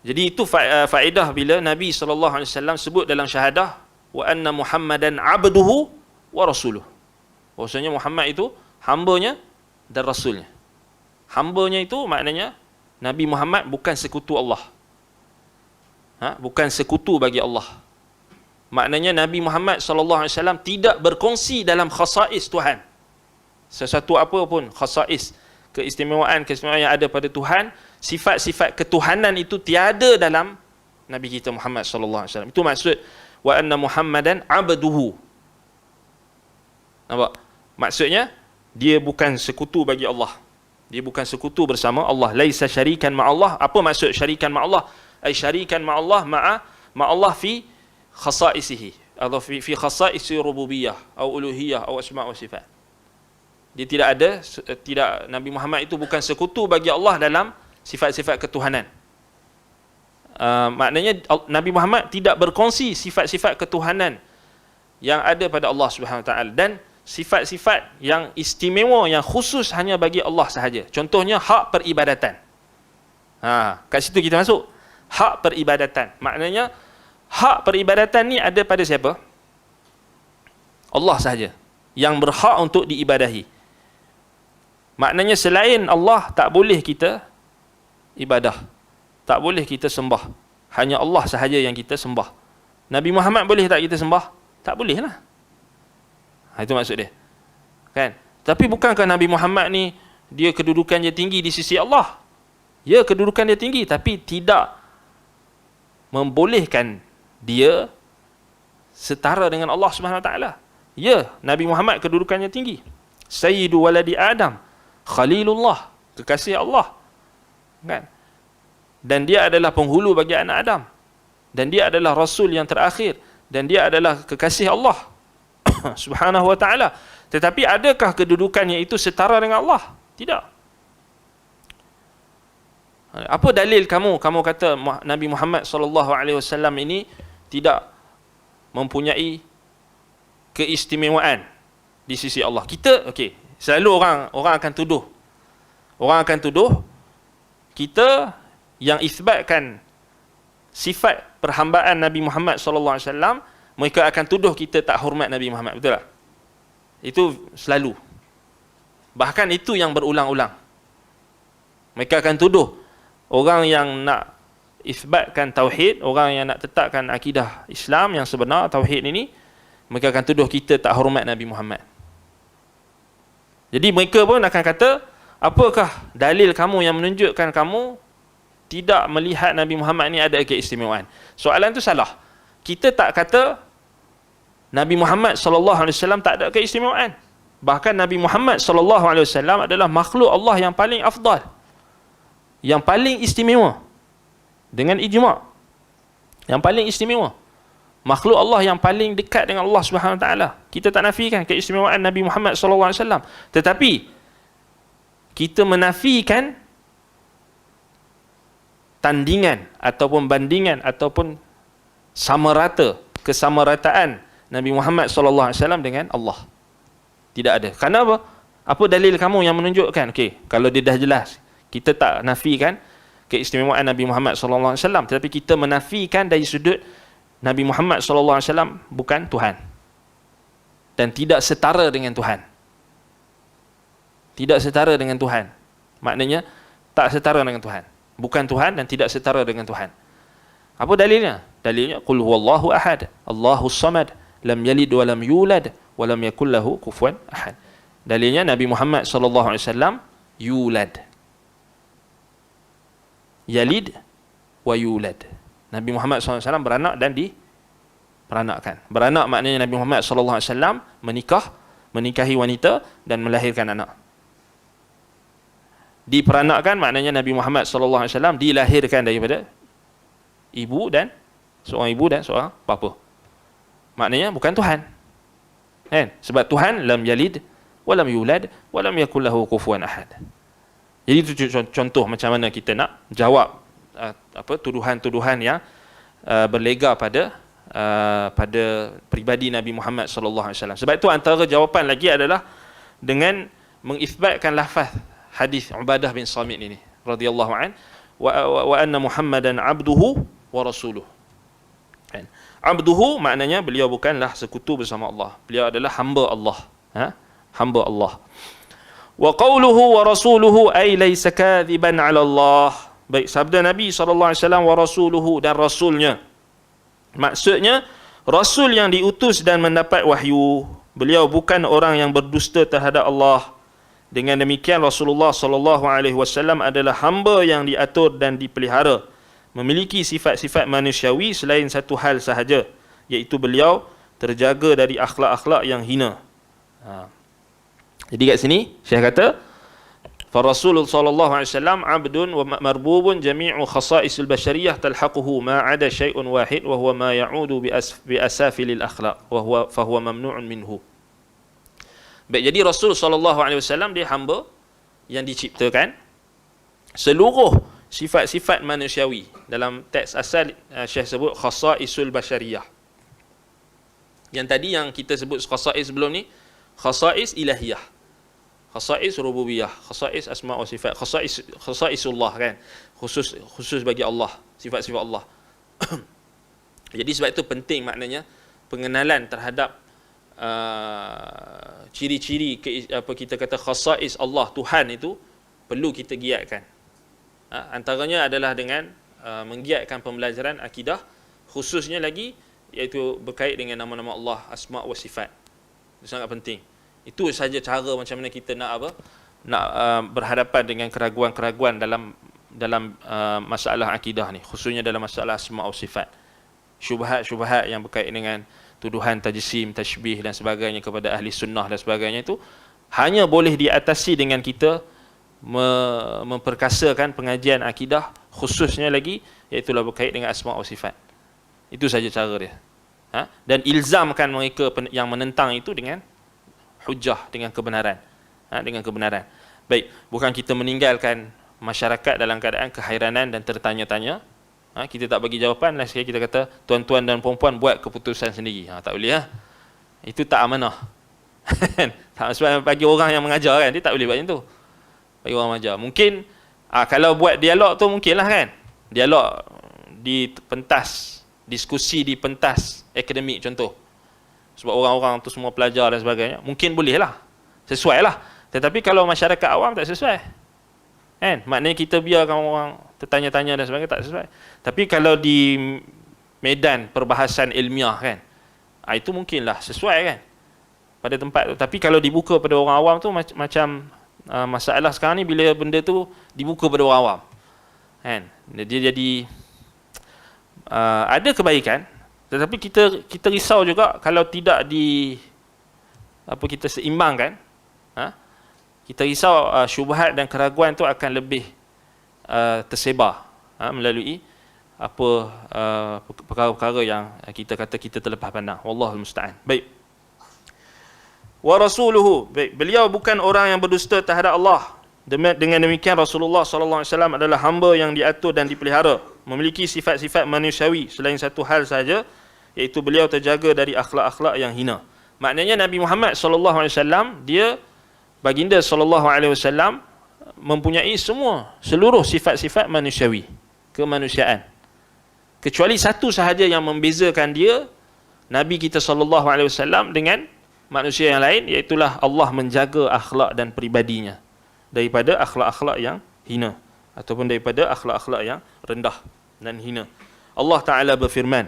Jadi itu faedah bila Nabi SAW sebut dalam syahadah wa anna Muhammadan abduhu wa rasuluh, bahwasanya Muhammad itu hambanya dan rasulnya. Hambanya itu maknanya Nabi Muhammad bukan sekutu Allah, bukan sekutu bagi Allah. Maknanya Nabi Muhammad SAW tidak berkongsi dalam khasais Tuhan, sesuatu apa pun khasais, keistimewaan yang ada pada Tuhan, sifat-sifat ketuhanan itu tiada dalam Nabi kita Muhammad SAW. Itu maksud wa anna Muhammadan abduhu. Nampak? Maksudnya dia bukan sekutu bagi Allah, dia bukan sekutu bersama Allah. Laisa syarikan ma'allah. Apa maksud syarikan ma'allah? Ay syarikan ma'allah ma'allah fi khasaisihi, atau fi khasaisi rububiyah atau uluhiyah atau asma' wa sifat. Dia tidak Nabi Muhammad itu bukan sekutu bagi Allah dalam sifat-sifat ketuhanan. Maknanya Nabi Muhammad tidak berkongsi sifat-sifat ketuhanan yang ada pada Allah Subhanahu Wa Taala, dan sifat-sifat yang istimewa, yang khusus hanya bagi Allah sahaja. Contohnya hak peribadatan. Kat situ kita masuk. Hak peribadatan. Maknanya hak peribadatan ni ada pada siapa? Allah sahaja yang berhak untuk diibadahi. Maknanya selain Allah tak boleh kita ibadah, tak boleh kita sembah. Hanya Allah sahaja yang kita sembah. Nabi Muhammad boleh tak kita sembah? Tak boleh lah. Itu maksud dia kan. Tapi bukankah Nabi Muhammad ni dia kedudukan dia tinggi di sisi Allah? Ya, kedudukan dia tinggi, tapi tidak membolehkan dia setara dengan Allah Subhanahu Wa Taala. Ya, Nabi Muhammad kedudukannya tinggi, Sayyidu waladi Adam, Khalilullah, kekasih Allah kan? Dan dia adalah penghulu bagi anak Adam. dan dia adalah Rasul yang terakhir, dan dia adalah kekasih Allah Subhanahu wa ta'ala. Tetapi adakah kedudukannya itu setara dengan Allah? Tidak. Apa dalil kamu kata Nabi Muhammad SAW ini tidak mempunyai keistimewaan di sisi Allah? Kita, selalu orang akan tuduh. Orang akan tuduh kita yang isbatkan sifat perhambaan Nabi Muhammad SAW, mereka akan tuduh kita tak hormat Nabi Muhammad. Betul tak? Itu selalu. Bahkan itu yang berulang-ulang. Mereka akan tuduh orang yang nak isbatkan tauhid, orang yang nak tetapkan akidah Islam yang sebenar, tauhid ini, mereka akan tuduh kita tak hormat Nabi Muhammad. Jadi mereka pun akan kata, apakah dalil kamu yang menunjukkan kamu tidak melihat Nabi Muhammad ni ada keistimewaan? Soalan tu salah. Kita tak kata Nabi Muhammad SAW tak ada keistimewaan. Bahkan Nabi Muhammad SAW adalah makhluk Allah yang paling afdal, yang paling istimewa dengan ijma'. Yang paling istimewa, makhluk Allah yang paling dekat dengan Allah Subhanahu Wa Taala. Kita tak nafikan keistimewaan Nabi Muhammad SAW, tetapi kita menafikan tandingan ataupun bandingan ataupun kesamarataan Nabi Muhammad SAW dengan Allah. Tidak ada. Kenapa? Apa dalil kamu yang menunjukkan? Kalau dia dah jelas, kita tak nafikan keistimewaan Nabi Muhammad SAW, tetapi kita menafikan dari sudut Nabi Muhammad SAW bukan Tuhan dan tidak setara dengan Tuhan. Tidak setara dengan Tuhan. Maknanya tak setara dengan Tuhan. Bukan Tuhan dan tidak setara dengan Tuhan. Apa dalilnya? Dalilnya qul huwallahu ahad, Allahus samad, lam yalid wa lam yulad wa lam yakul lahu kufuwan ahad. Dalilnya Nabi Muhammad SAW yulad. Yalid wa yulad. Nabi Muhammad SAW beranak dan diperanakkan. Beranak maknanya Nabi Muhammad SAW menikahi wanita dan melahirkan anak. Diperanakkan maknanya Nabi Muhammad SAW dilahirkan daripada seorang ibu dan seorang bapa. Maknanya bukan Tuhan. Sebab Tuhan lam yalid wa lam yulad wa lam yakul lahu kufuwan ahad. Jadi itu contoh macam mana kita nak jawab tuduhan-tuduhan yang berlega pada pribadi Nabi Muhammad SAW. Sebab itu antara jawapan lagi adalah dengan mengisbatkan lafaz hadis Ubadah bin Samit ini radhiyallahu an, wa anna Muhammadan abduhu wa rasuluh. Abduhu maknanya beliau bukanlah sekutu bersama Allah. Beliau adalah hamba Allah. Hamba Allah. Wa qawluhu wa rasuluhu ay laysa kadhiban 'ala Allah. Baik, sabda Nabi SAW wa rasuluhu, dan rasulnya. Maksudnya rasul yang diutus dan mendapat wahyu. Beliau bukan orang yang berdusta terhadap Allah. Dengan demikian Rasulullah SAW adalah hamba yang diatur dan dipelihara, memiliki sifat-sifat manusiawi selain satu hal sahaja, iaitu beliau terjaga dari akhlak-akhlak yang hina. Jadi kat sini Syekh kata, fa Rasulullah SAW abdun wa marbubun jami'u khasa'isul bashariyah talhaquhu ma 'ada syai'un wahid wa huwa ma ya'udu bi asafilil akhlaq wa huwa mamnu'un minhu. Baik, jadi Rasul SAW dia hamba yang diciptakan seluruh sifat-sifat manusiawi. Dalam teks asal Syekh sebut khasa'isul bashariyah. Yang tadi yang kita sebut khasa'is sebelum ni, khasa'is ilahiyah, khasa'is rububiyah, khasa'is asma' wa sifat, khasa'isullah kan, khusus bagi Allah, sifat-sifat Allah. Jadi sebab itu penting maknanya pengenalan terhadap ciri-ciri kita kata khasa'is Allah, Tuhan itu perlu kita giatkan. Antaranya adalah dengan menggiatkan pembelajaran akidah, khususnya lagi iaitu berkait dengan nama-nama Allah, asma' wa sifat. Itu sangat penting. Itu saja cara macam mana kita nak berhadapan dengan keraguan-keraguan dalam masalah akidah ni, khususnya dalam masalah asma' wa sifat. Syubhat-syubhat yang berkait dengan tuduhan tajsim, tashbih dan sebagainya kepada ahli sunnah dan sebagainya, itu hanya boleh diatasi dengan kita memperkasakan pengajian akidah, khususnya lagi iaitu berkait dengan asma' wa sifat. Itu saja cara dia. Dan ilzamkan mereka yang menentang itu dengan hujah, dengan kebenaran. Dengan kebenaran. Baik, bukan kita meninggalkan masyarakat dalam keadaan kehairanan dan tertanya-tanya. Kita tak bagi jawapan, last sekali kita kata tuan-tuan dan puan-puan buat keputusan sendiri. Tak boleh Itu tak amanah. Sebab bagi orang yang mengajar kan, dia tak boleh buat macam tu. Bagi orang mengajar. Mungkin kalau buat dialog tu mungkinlah kan. Dialog di pentas, diskusi di pentas akademik contoh. Sebab orang-orang tu semua pelajar dan sebagainya, mungkin boleh lah. Sesuai lah. Tetapi kalau masyarakat awam tak sesuai. Kan? Maknanya kita biarkan orang tertanya-tanya dan sebagainya, tak sesuai. Tapi kalau di medan perbahasan ilmiah kan, itu mungkinlah sesuai kan pada tempat tu. Tapi kalau dibuka pada orang awam tu macam masalah sekarang ni, bila benda tu dibuka pada orang awam kan, dia jadi ada kebaikan, tetapi kita risau juga kalau tidak kita seimbangkan. Kita risau syubhat dan keraguan tu akan lebih tersebar melalui perkara-perkara yang kita kata kita terlepas pandang. Wallahul musta'an. Baik. Wa rasuluhu, baik, beliau bukan orang yang berdusta terhadap Allah. Dengan demikian Rasulullah sallallahu alaihi wasallam adalah hamba yang diatur dan dipelihara, memiliki sifat-sifat manusiawi selain satu hal saja, iaitu beliau terjaga dari akhlak-akhlak yang hina. Maknanya Nabi Muhammad sallallahu alaihi wasallam, dia baginda sallallahu alaihi wasallam mempunyai seluruh sifat-sifat manusiawi, kemanusiaan. Kecuali satu sahaja yang membezakan dia, Nabi kita sallallahu alaihi wasallam dengan manusia yang lain, iaitu Allah menjaga akhlak dan peribadinya daripada akhlak-akhlak yang hina ataupun daripada akhlak-akhlak yang rendah dan hina. Allah Taala berfirman,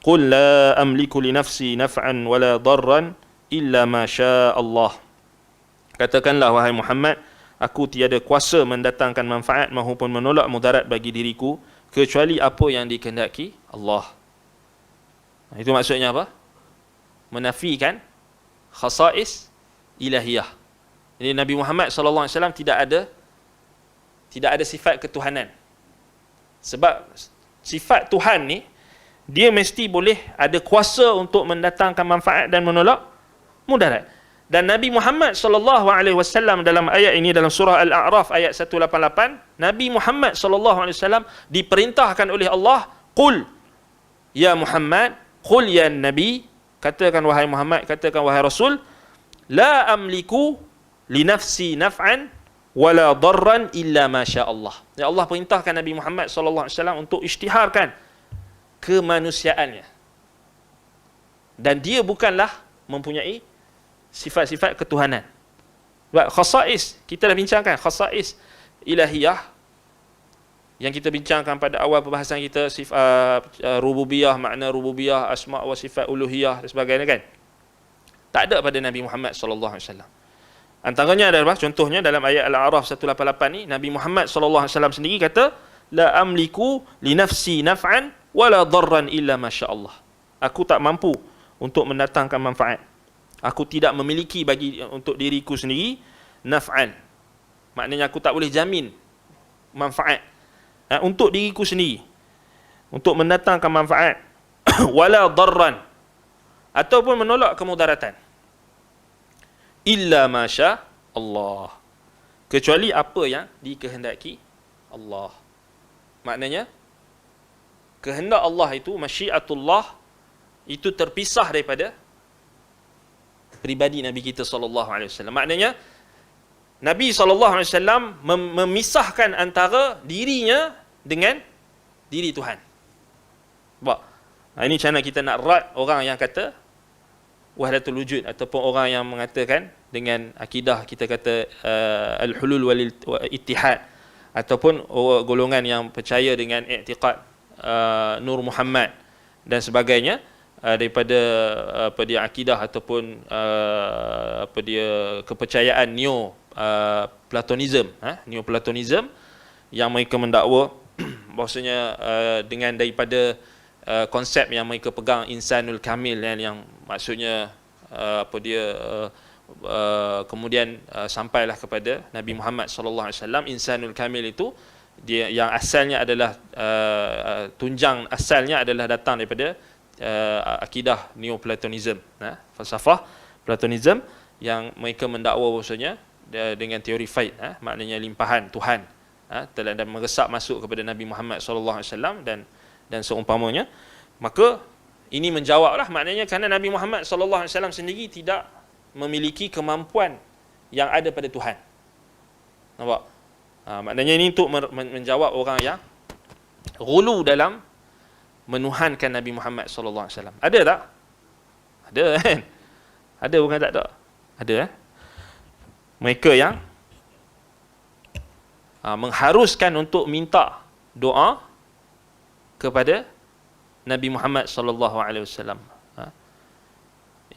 "Qul la amliku li nafsi naf'an wala darran illa ma syaa Allah." Katakanlah wahai Muhammad, aku tiada kuasa mendatangkan manfaat maupun menolak mudarat bagi diriku kecuali apa yang dikehendaki Allah. Itu maksudnya apa? Menafikan khasais ilahiyah. Jadi Nabi Muhammad sallallahu alaihi wasallam tidak ada sifat ketuhanan. Sebab sifat Tuhan ni, dia mesti boleh ada kuasa untuk mendatangkan manfaat dan menolak mudarat. Dan Nabi Muhammad sallallahu alaihi wasallam dalam ayat ini, dalam surah Al-A'raf ayat 188, Nabi Muhammad sallallahu alaihi wasallam diperintahkan oleh Allah, "Qul ya Muhammad, qul ya Nabi," katakan wahai Muhammad, katakan wahai Rasul, "La amliku li nafsi naf'an wala darran illa ma syaa Allah." Ya, Allah perintahkan Nabi Muhammad sallallahu alaihi wasallam untuk isytiharkan kemanusiaannya. Dan dia bukanlah mempunyai sifat-sifat ketuhanan. Sebab khasais, kita dah bincangkan khasais ilahiyah yang kita bincangkan pada awal perbahasan kita, sifat rububiyah, makna rububiyah, asma' wa sifat uluhiyah dan sebagainya kan. Tak ada pada Nabi Muhammad sallallahu alaihi wasallam. Antaranya adalah contohnya dalam ayat Al-A'raf 188 ni, Nabi Muhammad sallallahu alaihi wasallam sendiri kata, "La amliku li nafsi naf'an wala darran illa ma syaa Allah." Aku tak mampu untuk mendatangkan manfaat. Aku tidak memiliki untuk diriku sendiri naf'an. Maknanya aku tak boleh jamin manfaat untuk diriku sendiri, untuk mendatangkan manfaat wala darran, ataupun menolak kemudaratan, illa ma syaa Allah, kecuali apa yang dikehendaki Allah. Maknanya kehendak Allah itu, masyiatullah, itu terpisah daripada pribadi Nabi kita sallallahu alaihi wasallam. Maknanya Nabi sallallahu alaihi wasallam memisahkan antara dirinya dengan diri Tuhan. Sebab ini cara kita nak rad orang yang kata wahdatul wujud, ataupun orang yang mengatakan dengan akidah kita kata al-hulul wal ittihad, ataupun golongan yang percaya dengan i'tiqad Nur Muhammad dan sebagainya, daripada akidah ataupun kepercayaan Neo-Platonism, Neo-Platonism, yang mereka mendakwa bahawasanya dengan daripada konsep yang mereka pegang insanul kamil, yang maksudnya kemudian sampailah kepada Nabi Muhammad sallallahu alaihi wasallam. Insanul kamil itu dia yang asalnya adalah tunjang asalnya adalah datang daripada akidah Neoplatonism, falsafah Platonism, yang mereka mendakwa bahawasanya dengan teori faid, maknanya limpahan Tuhan telah dan meresap masuk kepada Nabi Muhammad sallallahu alaihi wasallam dan seumpamanya. Maka ini menjawablah, maknanya kerana Nabi Muhammad sallallahu alaihi wasallam sendiri tidak memiliki kemampuan yang ada pada Tuhan. Nampak? Maknanya ini untuk menjawab orang yang ghulu dalam menuhankan Nabi Muhammad sallallahu alaihi wasallam. Ada tak? Ada kan? Ada, bukan tak ada. Ada mereka yang mengharuskan untuk minta doa kepada Nabi Muhammad sallallahu alaihi wasallam.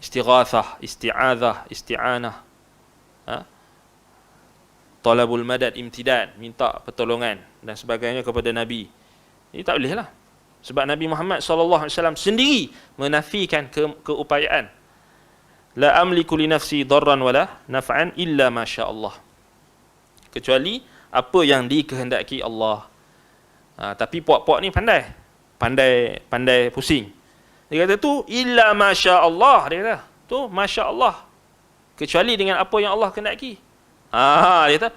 Istighathah, isti'adzah, isti'anah, talabul madad, imtidad, minta pertolongan dan sebagainya kepada Nabi. Ini tak boleh lah. Sebab Nabi Muhammad sallallahu alaihi wasallam sendiri menafikan keupayaan. La amliku li nafsi darran wala naf'an illa ma sya Allah. Kecuali apa yang dikehendaki Allah. Tapi puak-puak ni pandai pusing. Dia kata tu illa ma sya Allah, dia kata. Tu masya Allah. Kecuali dengan apa yang Allah kehendaki. Dia kata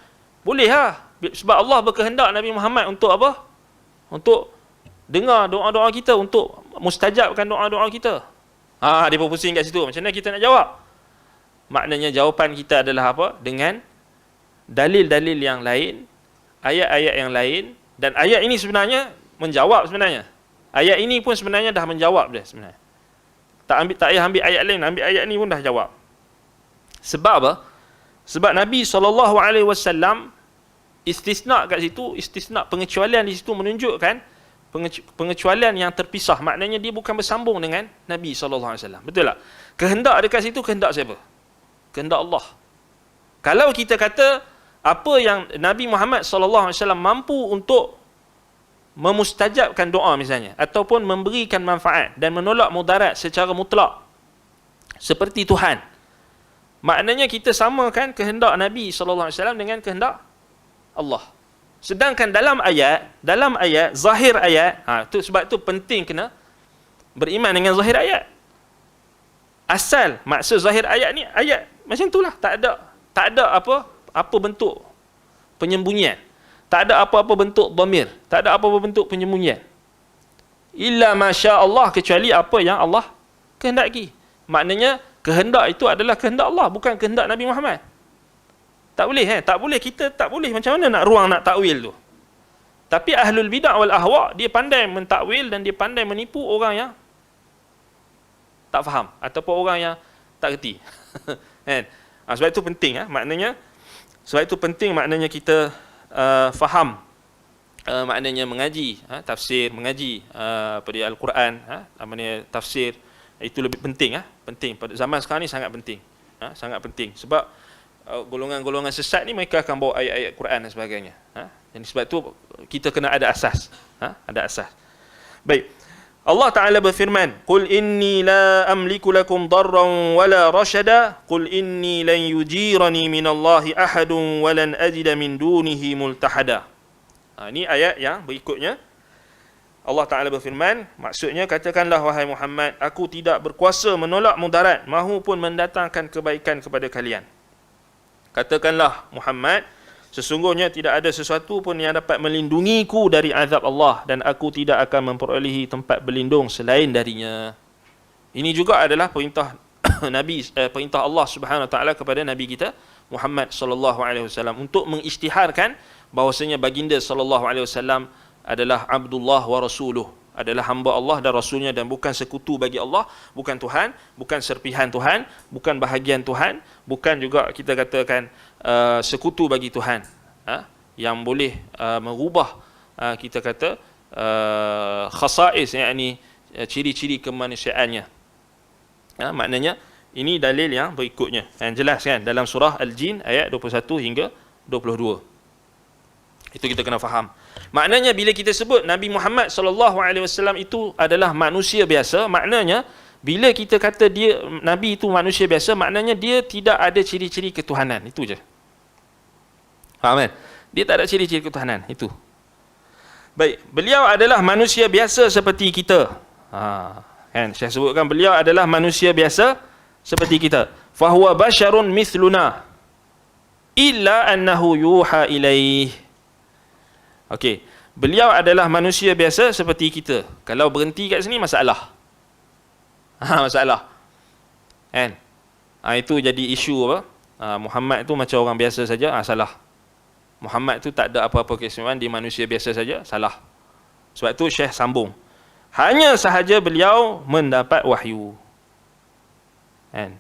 boleh lah. Sebab Allah berkehendak Nabi Muhammad untuk apa? Untuk dengar doa-doa kita, untuk mustajabkan doa-doa kita. Dia pun pusing kat situ. Macam mana kita nak jawab? Maknanya jawapan kita adalah apa? Dengan dalil-dalil yang lain, ayat-ayat yang lain. Dan ayat ini sebenarnya menjawab sebenarnya. Ayat ini pun sebenarnya dah menjawab dia sebenarnya. Tak payah ambil ayat lain, ambil ayat ni pun dah jawab. Sebab apa? Sebab Nabi SAW istisna kat situ, istisna pengecualian di situ menunjukkan pengecualian yang terpisah. Maknanya dia bukan bersambung dengan Nabi SAW. Betul tak? Kehendak dekat situ, kehendak siapa? Kehendak Allah. Kalau kita kata apa yang Nabi Muhammad SAW mampu untuk memustajabkan doa misalnya, ataupun memberikan manfaat dan menolak mudarat secara mutlak seperti Tuhan, maknanya kita samakan kehendak Nabi SAW dengan kehendak Allah. Sedangkan dalam ayat zahir ayat, tu sebab tu penting kena beriman dengan zahir ayat. Asal maksud zahir ayat ni ayat macam itulah, tak ada apa bentuk penyembunyian, tak ada apa-apa bentuk dhamir, tak ada apa-apa bentuk penyembunyian. Illa masya Allah, kecuali apa yang Allah kehendaki. Maknanya kehendak itu adalah kehendak Allah, bukan kehendak Nabi Muhammad. Tak boleh, tak boleh, kita tak boleh. Macam mana nak ruang nak takwil tu? Tapi ahlul bid'ah wal ahwa, dia pandai mentakwil dan dia pandai menipu orang yang tak faham ataupun orang yang tak reti. Kan? Sebab itu penting, maknanya sebab itu penting maknanya kita faham, maknanya mengaji tafsir, mengaji pada Al-Quran, namanya tafsir, itu lebih penting, penting pada zaman sekarang ni, sangat penting, sangat penting. Sebab golongan-golongan sesat ni mereka akan bawa ayat-ayat Quran dan sebagainya. Dan sebab tu kita kena ada asas, ada asas. Baik. Allah Ta'ala berfirman, "Qul inni la amliku lakum darran wala rashada, qul inni lan yujirani minallahi ahadun wa lan ajida min dunihi multahada." Ini ayat yang berikutnya. Allah Ta'ala berfirman, maksudnya katakanlah wahai Muhammad, aku tidak berkuasa menolak mudarat mahupun mendatangkan kebaikan kepada kalian. Katakanlah Muhammad, sesungguhnya tidak ada sesuatu pun yang dapat melindungiku dari azab Allah, dan aku tidak akan memperolehi tempat berlindung selain darinya. Ini juga adalah perintah perintah Allah Subhanahu Wa Taala kepada Nabi kita Muhammad sallallahu alaihi wasallam untuk mengisytiharkan bahawasanya baginda sallallahu alaihi wasallam adalah Abdullah wa Rasuluh, adalah hamba Allah dan Rasulnya, dan bukan sekutu bagi Allah, bukan Tuhan, bukan serpihan Tuhan, bukan bahagian Tuhan, bukan juga kita katakan sekutu bagi Tuhan, yang boleh merubah kita kata khasais, yakni ciri-ciri kemanusiaannya. Maknanya ini dalil yang berikutnya yang jelas kan dalam surah Al-Jin ayat 21 hingga 22. Itu kita kena faham. Maknanya bila kita sebut Nabi Muhammad SAW itu adalah manusia biasa, maknanya bila kita kata dia Nabi itu manusia biasa, maknanya dia tidak ada ciri-ciri ketuhanan. Itu je. Faham kan? Dia tak ada ciri-ciri ketuhanan. Itu. Baik, beliau adalah manusia biasa seperti kita. Kan saya sebutkan beliau adalah manusia biasa seperti kita. Fahuwa basyarun mithluna illa annahu yuha ilaih. Okey, beliau adalah manusia biasa seperti kita. Kalau berhenti kat sini masalah. Masalah. Kan? Itu jadi isu apa? Muhammad tu macam orang biasa saja, salah. Muhammad tu tak ada apa-apa keistimewaan, dia manusia biasa saja, salah. Sebab tu Syekh sambung. Hanya sahaja beliau mendapat wahyu. Kan?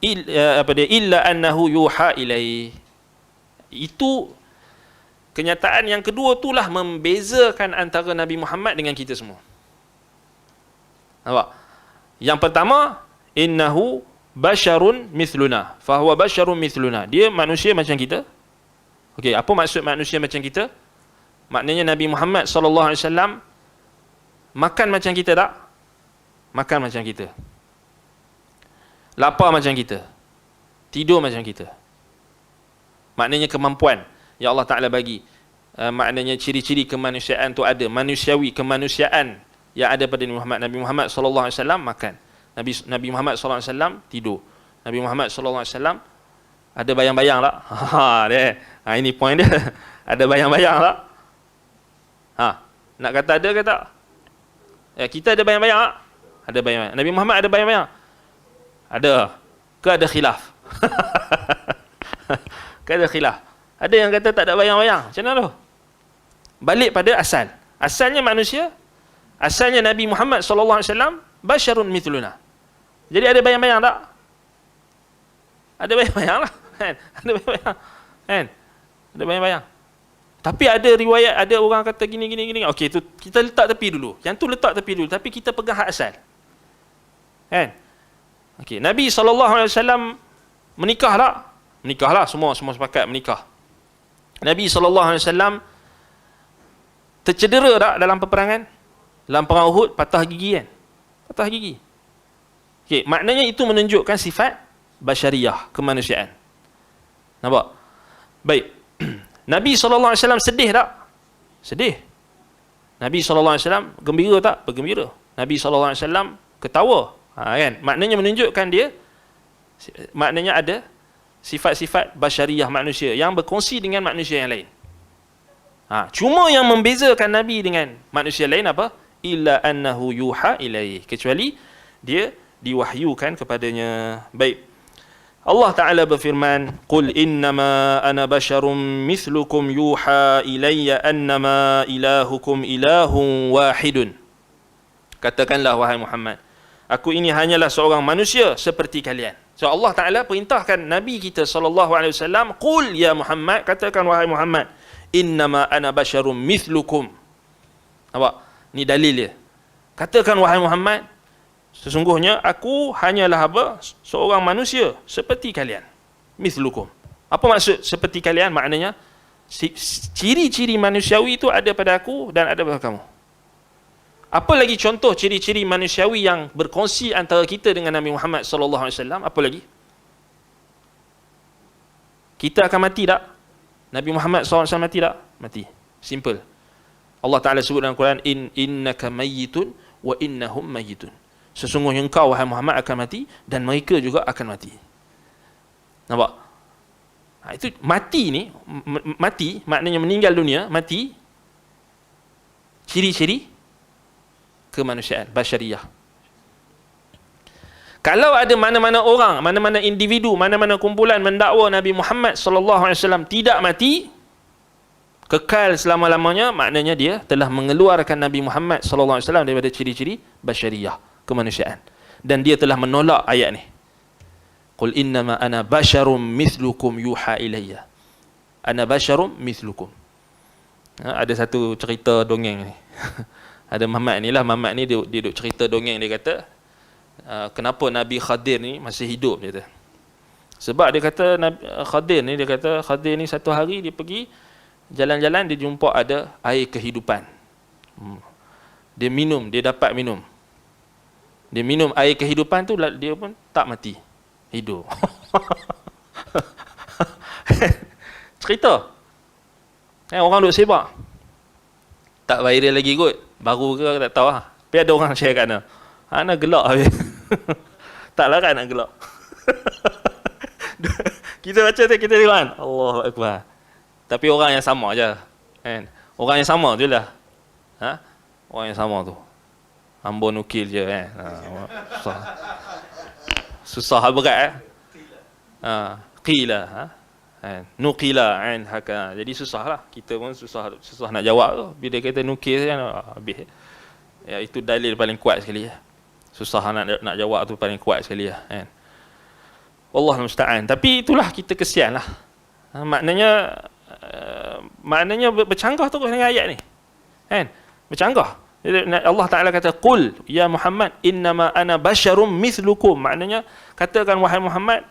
Illa annahu yuha ilaihi. Itu kenyataan yang kedua itulah membezakan antara Nabi Muhammad dengan kita semua. Nampak? Yang pertama, innahu basyarun mithluna. Fahuwa basyarun mithluna. Dia manusia macam kita. Okey, apa maksud manusia macam kita? Maknanya Nabi Muhammad sallallahu alaihi wasallam makan macam kita tak? Makan macam kita. Lapar macam kita. Tidur macam kita. Maknanya kemampuan yang Allah Taala bagi. Maknanya ciri-ciri kemanusiaan tu ada, manusiawi, kemanusiaan yang ada pada Nabi Muhammad sallallahu alaihi wasallam makan. Nabi Muhammad sallallahu alaihi wasallam tidur. Nabi Muhammad sallallahu alaihi wasallam ada bayang-bayang tak? Ini point dia. Ada bayang-bayang tak? Nak kata ada ke tak? Kita ada bayang-bayang tak? Ada bayang-bayang. Nabi Muhammad ada bayang-bayang? Ada. Ke ada khilaf? Ke ada khilaf? Ada yang kata tak ada bayang-bayang. Macam mana tu? Balik pada asal. Asalnya manusia. Asalnya Nabi Muhammad SAW basyarun mithluna. Jadi ada bayang-bayang tak? Ada bayang-bayang lah. Ada bayang-bayang. Ada bayang-bayang. Tapi ada riwayat, ada orang kata gini. Okey, tu kita letak tepi dulu. Yang tu letak tepi dulu. Tapi kita pegang hak asal. Okey, Nabi SAW menikah tak? Menikah lah. Semua sepakat menikah. Nabi SAW tercedera tak dalam peperangan? Dalam perang Uhud, patah gigi kan? Patah gigi. Okey, maknanya itu menunjukkan sifat basyariyah, kemanusiaan. Nampak? Baik. Nabi SAW sedih tak? Sedih. Nabi SAW gembira tak? Bergembira. Nabi SAW ketawa. Kan? Maknanya menunjukkan dia, maknanya ada sifat-sifat basyariyah manusia yang berkongsi dengan manusia yang lain. Cuma yang membezakan Nabi dengan manusia lain apa? Illa annahu yuha ilaih. Kecuali dia diwahyukan kepadanya. Baik. Allah Ta'ala berfirman, Qul innama ana basyarum mithlukum yuha ilayya annama ilahukum ilahun wahidun. Katakanlah wahai Muhammad, aku ini hanyalah seorang manusia seperti kalian. So Allah Ta'ala perintahkan Nabi kita SAW, Qul ya Muhammad, katakan wahai Muhammad, innama ana basyarum mithlukum. Nampak? Ni dalil dia. Katakan wahai Muhammad, sesungguhnya aku hanyalah apa? Seorang manusia seperti kalian. Mithlukum. Apa maksud seperti kalian? Maknanya ciri-ciri manusiawi itu ada pada aku dan ada pada kamu. Apa lagi contoh ciri-ciri manusiawi yang berkongsi antara kita dengan Nabi Muhammad SAW? Apa lagi? Kita akan mati tak? Nabi Muhammad SAW mati tak? Mati. Simple. Allah Ta'ala sebut dalam Quran, innaka mayyitun wa innahum mayyitun. Sesungguhnya engkau wahai Muhammad akan mati dan mereka juga akan mati. Nampak? Itu mati ni, mati maknanya meninggal dunia, mati ciri-ciri kemanusiaan, basyariyah. Kalau ada mana-mana orang, mana-mana individu, mana-mana kumpulan mendakwa Nabi Muhammad SAW tidak mati, kekal selama-lamanya, maknanya dia telah mengeluarkan Nabi Muhammad SAW daripada ciri-ciri basyariyah, kemanusiaan. Dan dia telah menolak ayat ni. Qul innama ana basyarum mithlukum yuha ilayya. Ana basyarum mithlukum. Ada satu cerita dongeng ni. Ada Muhammad ni lah, Muhammad ni dia duk cerita dongeng, dia kata kenapa Nabi Khadir ni masih hidup, dia kata. Sebab dia kata Khadir ni satu hari dia pergi jalan-jalan, dia jumpa ada air kehidupan. Dia minum, dia dapat minum. Dia minum air kehidupan tu, dia pun tak mati, hidup. Cerita. Orang duk sebab. Tak viral lagi kot. Baru ke tak tahu lah. Tapi ada orang share kat mana. Nak gelak habis. Tak larat nak gelak. Kita baca tu, kita tengok kan. Allahu Akbar. Tapi orang yang sama je. Kan? Orang yang sama tu lah. Orang yang sama tu. Hamba nukil je kan. Susah. Susah berat qila nuqila an haka. Jadi susahlah, kita pun susah nak jawab tu. Bila kita nukil kan habis. Ya, itu dalil paling kuat sekali ya. Susah nak jawab tu paling kuat sekali ya kan. Wallahu musta'an. Tapi itulah, kita kesianlah. Maknanya bercanggah terus dengan ayat ni. Kan? Bercanggah. Allah Ta'ala kata, "Qul ya Muhammad innama ana basyarum mithlukum." Maknanya, katakan wahai Muhammad,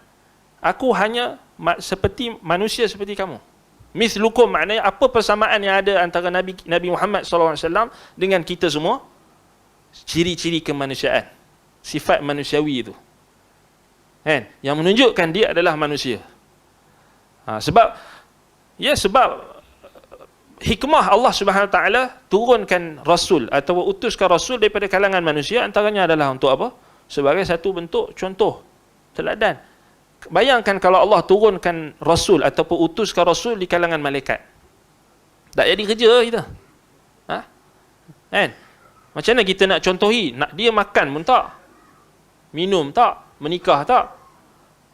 aku hanya seperti manusia seperti kamu. Mithlukum maknanya apa persamaan yang ada antara Nabi Muhammad SAW dengan kita semua? Ciri-ciri kemanusiaan, sifat manusiawi itu. Kan? Yang menunjukkan dia adalah manusia. Sebab hikmah Allah Subhanahu Wa Taala turunkan rasul atau utuskan rasul daripada kalangan manusia, antaranya adalah untuk apa? Sebagai satu bentuk contoh, teladan. Bayangkan kalau Allah turunkan rasul ataupun utuskan rasul di kalangan malaikat. Tak jadi kerja kita. Kan? Macam mana kita nak contohi? Nak dia makan pun tak. Minum tak. Menikah tak.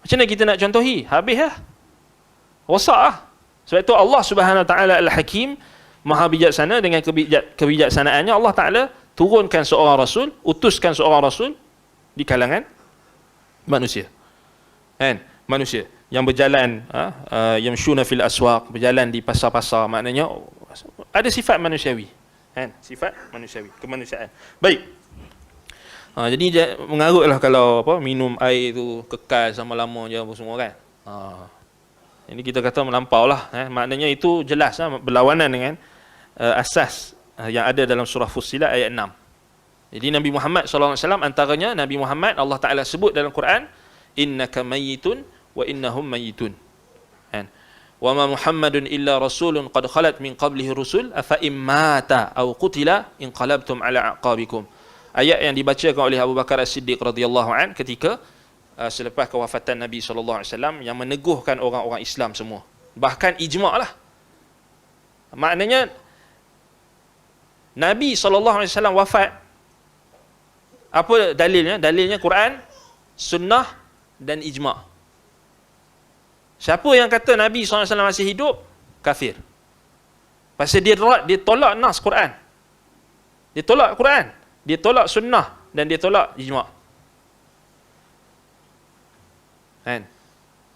Macam mana kita nak contohi? Habis lah. Rosak lah. Sebab itu Allah Subhanahu Wa Taala Al-Hakim, Maha bijaksana. Dengan kebijaksanaannya Allah Ta'ala turunkan seorang rasul, utuskan seorang rasul di kalangan manusia. Kan? Manusia yang berjalan yamshuna fil aswaq, berjalan di pasar-pasar, maknanya ada sifat manusiawi. Kan? Sifat manusiawi, kemanusiaan. Baik. Jadi mengarutlah kalau minum air tu kekal sama lamanya apa semua kan. Ini kita kata melampau lah. Maknanya itu jelas berlawanan dengan asas yang ada dalam surah Fussilat ayat 6. Jadi Nabi Muhammad SAW, antaranya Nabi Muhammad Allah Ta'ala sebut dalam Quran, innaka mayyitun wa innahum mayyitun. Wa ma Muhammadun illa rasulun qad khalat min qablihi rusul afa immata aw qutila inqalabtum ala aqabikum. Ayat yang dibacakan oleh Abu Bakar As-Siddiq radhiyallahu an ketika selepas kewafatan Nabi SAW, yang meneguhkan orang-orang Islam semua. Bahkan ijma' lah. Maknanya Nabi SAW wafat. Apa dalilnya? Dalilnya Quran, sunnah dan ijma'. Siapa yang kata Nabi SAW masih hidup, kafir. Pasal dia tolak nas Quran. Dia tolak Quran. Dia tolak sunnah dan dia tolak ijma'. Kan?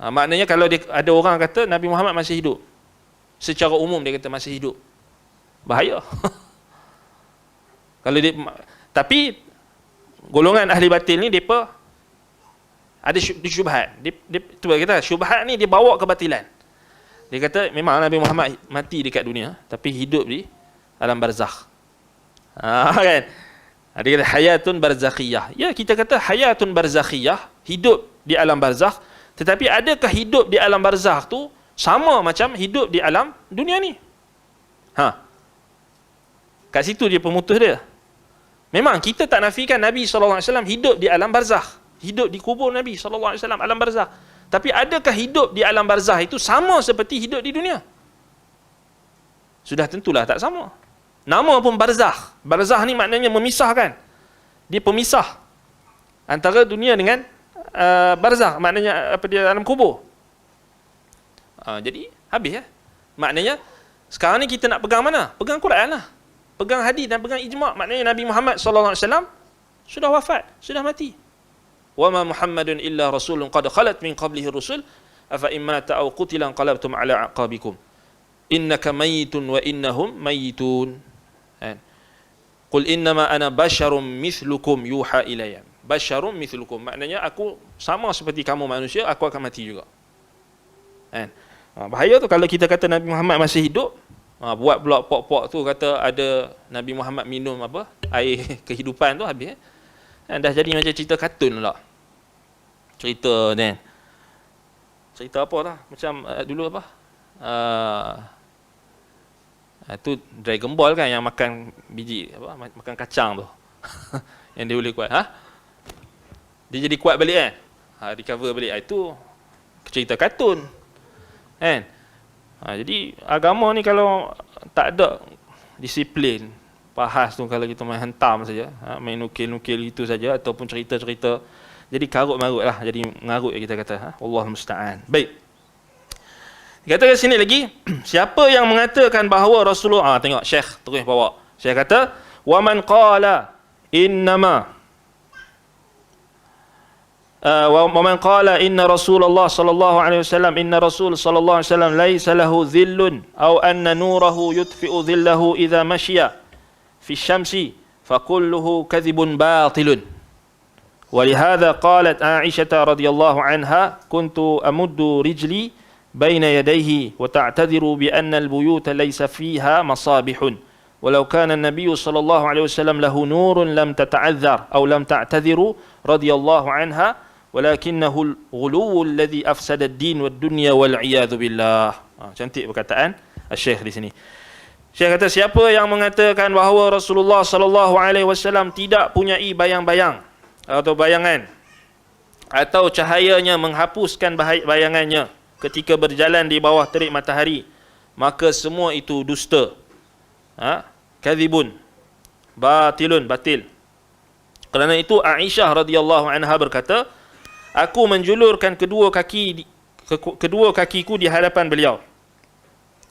Maknanya kalau ada orang kata Nabi Muhammad masih hidup, secara umum dia kata masih hidup, bahaya. Kalau dia, tapi golongan ahli batil ni depa ada syubhat. Tu kita syubhat ni dia bawa kebatilan. Dia kata memang Nabi Muhammad mati dekat dunia tapi hidup di alam barzakh. Kan? Dia kata hayatun barzakhiyah. Ya, kita kata hayatun barzakhiyah, hidup di alam barzakh, tetapi adakah hidup di alam barzakh tu sama macam hidup di alam dunia ni? Kat situ dia pemutus dia. Memang kita tak nafikan Nabi SAW hidup di alam barzakh, hidup di kubur Nabi SAW, alam barzakh. Tapi adakah hidup di alam barzakh itu sama seperti hidup di dunia? Sudah tentulah tak sama. Nama pun barzakh. Barzakh ni maknanya memisahkan. Dia pemisah antara dunia dengan barzakh, maknanya apa, dia dalam kubur. Jadi habis ya. Maknanya sekarang ni kita nak pegang mana? Pegang Quran lah. Pegang hadis dan pegang ijma'. Maknanya Nabi Muhammad SAW sudah wafat, sudah mati. Wa ma Muhammadun illa rasulun qad khalat min qablihi rusul afa immata aw qutila qalabtum ala aqabikum innaka mayyitun wa innahum mayyitun. Qul innama ana basyarum mithlukum yuha ilayya. Basyarum mithlukum maknanya aku sama seperti kamu manusia, aku akan mati juga. Bahaya tu kalau kita kata Nabi Muhammad masih hidup, buat pula pok-pok tu kata ada Nabi Muhammad minum apa, air kehidupan tu, habis. Dah jadi macam cerita kartun pula. Cerita ni. Cerita apa lah? Macam dulu apa? Itu Dragon Ball kan yang makan biji apa, makan kacang tu. Yang dia boleh kuat. Dia jadi kuat balik kan. Recover balik. Itu cerita kartun. Kan? Jadi agama ni kalau tak ada disiplin, bahas tu kalau kita main hentam saja, main nukil-nukil itu saja ataupun cerita-cerita, jadi karut-marut lah, jadi mengarut kita kata. Allah musta'an. Baik. Kata kat sini lagi, siapa yang mengatakan bahawa Rasulullah, tengok Syekh terus bawa. Syekh kata, "Wa man qala innama wa man qala inna Rasulullah sallallahu alaihi wasallam inna Rasul sallallahu alaihi wasallam laisa lahu dhillun aw anna nurahu yutfi'u dhillahu idza mashiya fi syamsi faqulluhu kadhibun batilun." ولهذا قالت عائشة رضي الله عنها كنت أمد رجلي بين يديه وتعتذر بأن البيوت ليس فيها مصابيح ولو كان النبي صلى الله عليه وسلم له نور لم تتعذر أو لم تعتذر رضي الله عنها ولكنه الغلو الذي أفسد الدين والدنيا والعياذ بالله. Cantik perkataan Syekh di sini. Syekh kata, siapa yang mengatakan bahawa Rasulullah sallallahu alaihi wasallam tidak punyai bayang-bayang atau bayangan atau cahayanya menghapuskan bayangannya ketika berjalan di bawah terik matahari, maka semua itu dusta. Kadzibun, batilun, batil. Kerana itu Aisyah radhiyallahu anha berkata, aku menjulurkan kedua kakiku di hadapan beliau.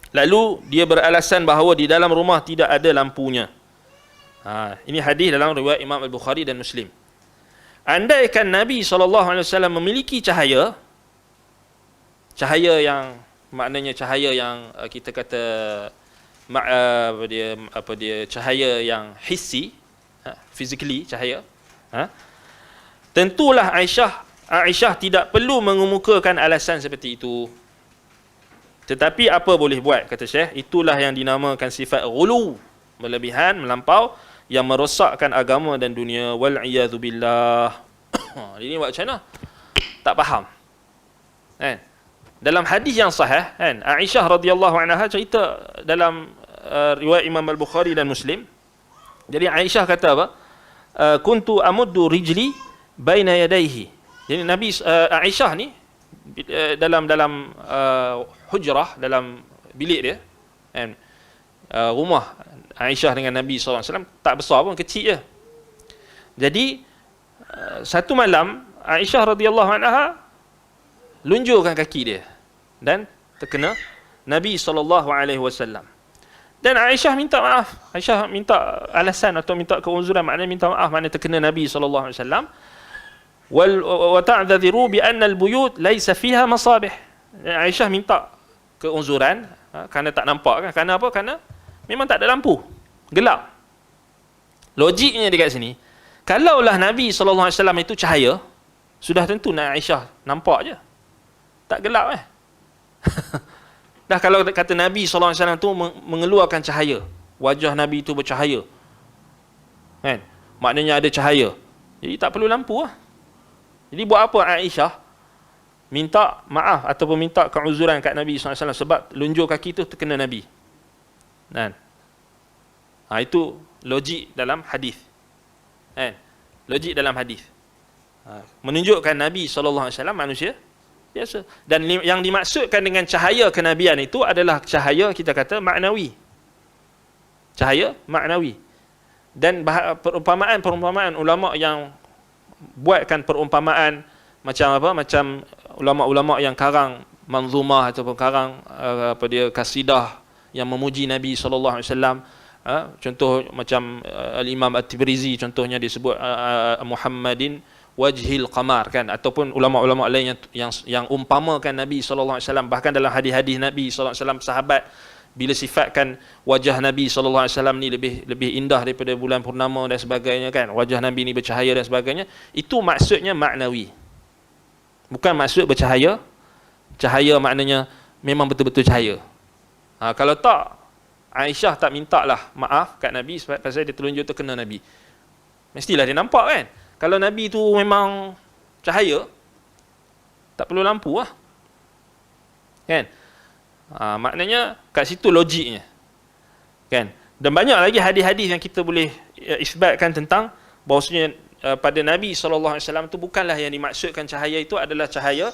Lalu dia beralasan bahawa di dalam rumah tidak ada lampunya. Ini hadis dalam riwayat Imam Al-Bukhari dan Muslim. Andaikan Nabi SAW memiliki cahaya yang maknanya cahaya yang kita kata cahaya yang hissi, physically cahaya, tentulah Aisyah tidak perlu mengemukakan alasan seperti itu. Tetapi apa boleh buat, kata Syekh, itulah yang dinamakan sifat ghulu, berlebihan, melampau, yang merosakkan agama dan dunia. Wal iyadzu billah. Ini buat macam mana? Tak faham. Dalam hadis yang sahih, Aisyah radhiyallahu anha cerita dalam riwayat Imam Al-Bukhari dan Muslim. Jadi Aisyah kata apa? Kuntu amuddu rijli baina yadayhi. Jadi Nabi Aisyah ni dalam hujrah, dalam bilik dia, rumah Aisyah dengan Nabi SAW tak besar pun, kecil je. Jadi satu malam Aisyah radhiyallahu anha lunjurkan kaki dia dan terkena Nabi SAW. Dan Aisyah minta maaf. Aisyah minta alasan atau minta keuzuran, maknanya minta maaf, maknanya terkena Nabi SAW. Wa ta'dhadhiru bi anna al-buyut laysa fiha masabih. Aisyah minta keuzuran kerana tak nampak kan. Kerana apa? Kerana memang tak ada lampu. Gelap. Logiknya dekat sini, kalaulah Nabi SAW itu cahaya, sudah tentu Aisyah nampak je. Tak gelap Dah kalau kata Nabi SAW tu mengeluarkan cahaya, wajah Nabi itu bercahaya, kan? Maknanya ada cahaya. Jadi tak perlu lampu Jadi buat apa Aisyah minta maaf ataupun minta keuzuran kat Nabi SAW sebab lunjur kaki tu terkena Nabi. Kan? Itu logik dalam hadis. Logik dalam hadis. Menunjukkan Nabi SAW manusia biasa. Dan yang dimaksudkan dengan cahaya kenabian itu adalah cahaya, kita kata, maknawi. Cahaya maknawi. Dan perumpamaan ulama yang buatkan perumpamaan macam apa? Macam ulama-ulama yang karang manzumah ataupun karang kasidah yang memuji Nabi SAW. Contoh macam Al-Imam At-Tibrizi, contohnya disebut Muhammadin wajhil qamar, kan? Ataupun ulama-ulama lain yang umpamakan Nabi SAW. Bahkan dalam hadis-hadis Nabi SAW, sahabat bila sifatkan wajah Nabi SAW ni lebih indah daripada bulan purnama dan sebagainya, kan? Wajah Nabi ni bercahaya dan sebagainya. Itu maksudnya maknawi, bukan maksud bercahaya. Cahaya maknanya memang betul-betul cahaya. Kalau tak, Aisyah tak minta lah maaf kat Nabi sebab pasal dia terlunjuk terkena Nabi. Mestilah dia nampak, kan? Kalau Nabi tu memang cahaya, tak perlu lampu kan? Maknanya kat situ logiknya. Kan? Dan banyak lagi hadis-hadis yang kita boleh isbatkan tentang bahawasanya pada Nabi SAW tu bukanlah yang dimaksudkan cahaya itu adalah cahaya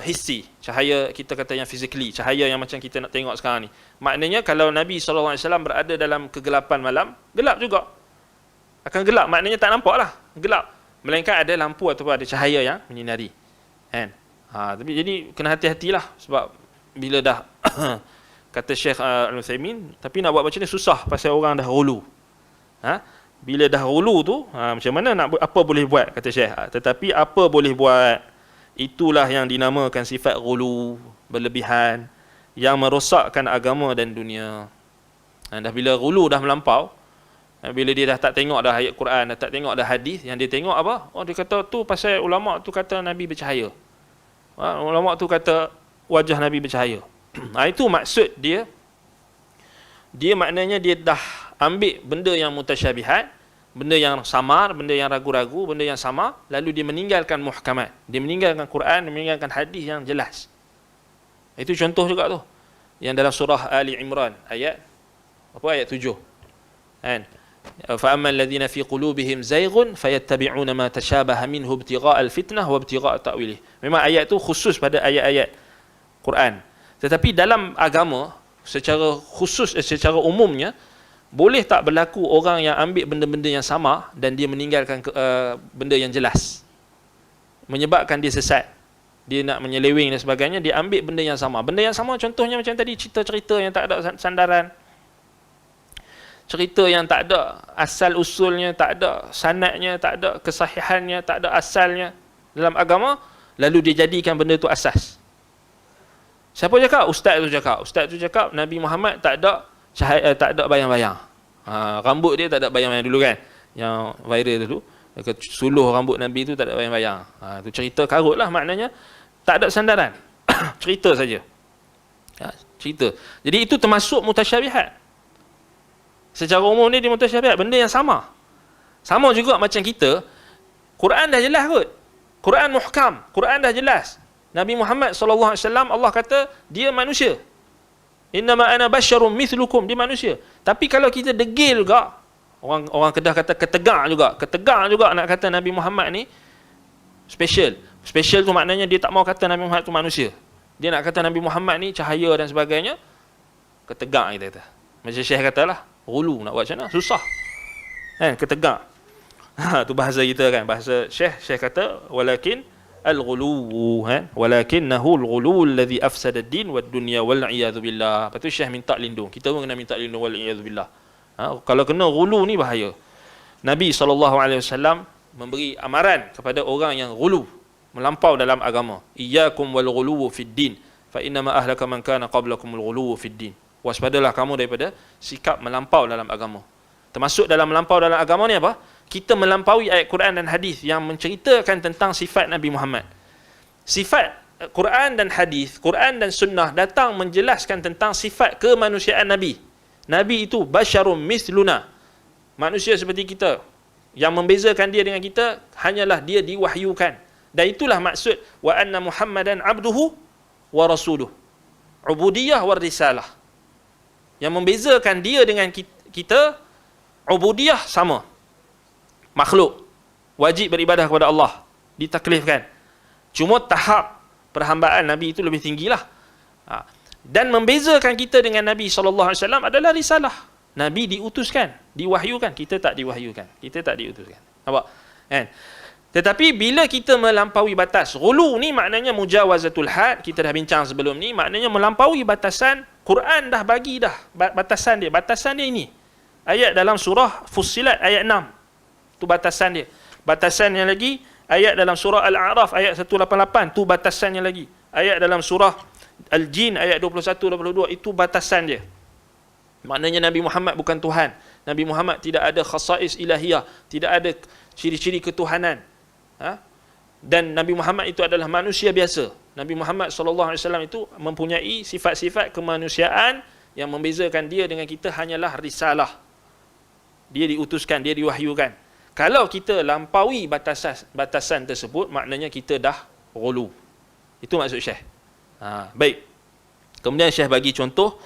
hissi, cahaya kita kata yang physically, cahaya yang macam kita nak tengok sekarang ni. Maknanya kalau Nabi SAW berada dalam kegelapan malam, gelap juga. Akan gelap, maknanya tak nampak lah, gelap. Melainkan ada lampu ataupun ada cahaya yang menyinari. Kan? Tapi jadi kena hati-hatilah sebab bila dah kata Syekh Al-Utsaimin, tapi nak buat macam ni susah pasal orang dah hulu. Bila dah hulu tu, macam mana nak apa boleh buat kata Syekh. Tetapi apa boleh buat, itulah yang dinamakan sifat hulu, berlebihan, yang merosakkan agama dan dunia. Dah bila hulu dah melampau, bila dia dah tak tengok dah ayat Quran, dah tak tengok dah hadis, yang dia tengok apa? Oh, dia kata tu pasal ulama tu kata Nabi bercahaya. Ulama tu kata wajah Nabi bercahaya. Itu maksud dia. Dia maknanya dia dah ambil benda yang mutasyabihat, benda yang samar, benda yang ragu-ragu, benda yang sama, lalu dia meninggalkan muhkamat. Dia meninggalkan Quran, dia meninggalkan hadis yang jelas. Itu contoh juga tu. Yang dalam surah Ali Imran ayat apa, ayat 7. Kan? Fa ammal ladzina fi qulubihim zayghun fayattabi'una ma tashabaha minhu ibtigha'a al-fitnah wa ibtigha'a ta'wilih. Memang ayat tu khusus pada ayat-ayat Quran. Tetapi dalam agama secara khusus, secara umumnya, boleh tak berlaku orang yang ambil benda-benda yang sama dan dia meninggalkan benda yang jelas, menyebabkan dia sesat, dia nak menyeleweng dan sebagainya, dia ambil benda yang sama. Benda yang sama contohnya macam tadi, cerita-cerita yang tak ada sandaran, cerita yang tak ada asal usulnya, tak ada sanadnya, tak ada kesahihannya, tak ada asalnya dalam agama, lalu dia jadikan benda tu asas. Siapa cakap? Ustaz tu cakap. Ustaz tu cakap Nabi Muhammad tak ada cahaya, tak ada bayang-bayang. Rambut dia tak ada bayang-bayang dulu kan, yang viral dulu, suluh rambut Nabi tu tak ada bayang-bayang. Tu cerita karut lah, maknanya tak ada sandaran. Cerita saja. Cerita. Jadi itu termasuk mutasyabihat. Secara umum ni dia mutasyabihat, benda yang sama. Sama juga macam kita, Quran dah jelas kot. Quran muhkam, Quran dah jelas. Nabi Muhammad SAW, Allah kata dia manusia. Innama ana basyarum mithlukum, dia manusia. Tapi kalau kita degil juga, orang Kedah kata ketegar juga nak kata Nabi Muhammad ni special. Special tu maknanya dia tak mau kata Nabi Muhammad tu manusia. Dia nak kata Nabi Muhammad ni cahaya dan sebagainya. Ketegar kita kata. Macam Syekh katalah, gulu nak buat macam mana? Susah. Kan, ketegar. Tu bahasa kita kan, bahasa Syekh kata walakin al-ghulu, walakinahu al-ghulu alladhi afsada ad-din wad-dunya wal iyadhu billah. Lepas tu Syekh minta lindung. Kita pun kena minta lindung, wal iyadhu billah. Kalau kena ghulu ni bahaya. Nabi SAW memberi amaran kepada orang yang ghulu, melampau dalam agama. Iyyakum wal ghulu fid din fa inna ma ahlaka man kana qablakum al-ghulu fid din. Waspadalah kamu daripada sikap melampau dalam agama. Termasuk dalam melampau dalam agama ni apa? Kita melampaui ayat Quran dan hadis yang menceritakan tentang sifat Nabi Muhammad. Sifat Quran dan hadis, Quran dan sunnah datang menjelaskan tentang sifat kemanusiaan Nabi. Nabi itu basyarum misluna, manusia seperti kita. Yang membezakan dia dengan kita hanyalah dia diwahyukan. Dan itulah maksud wa anna Muhammadan abduhu wa rasuluh. Ubudiyah wa risalah. Yang membezakan dia dengan kita, ubudiyah sama. Makhluk wajib beribadah kepada Allah, ditaklifkan. Cuma tahap perhambaan Nabi itu lebih tinggilah. Dan membezakan kita dengan Nabi SAW adalah risalah. Nabi diutuskan, diwahyukan, kita tak diwahyukan, kita tak diutuskan. Nampak? Kan? Tetapi bila kita melampaui batas, ghulu ni maknanya mujawazatul had, kita dah bincang sebelum ni, maknanya melampaui batasan. Quran dah bagi dah batasan dia. Batasan dia ini. Ayat dalam surah Fussilat ayat 6. Tu batasan dia. Batasannya lagi ayat dalam surah Al-A'raf ayat 188, tu batasannya lagi. Ayat dalam surah Al-Jin ayat 21-22, itu batasan dia. Maknanya Nabi Muhammad bukan Tuhan. Nabi Muhammad tidak ada khasais ilahiyah, tidak ada ciri-ciri ketuhanan. Dan Nabi Muhammad itu adalah manusia biasa. Nabi Muhammad SAW itu mempunyai sifat-sifat kemanusiaan yang membezakan dia dengan kita hanyalah risalah. Dia diutuskan, dia diwahyukan. Kalau kita lampaui batasan tersebut, maknanya kita dah ghulu. Itu maksud Syekh. Baik. Kemudian Syekh bagi contoh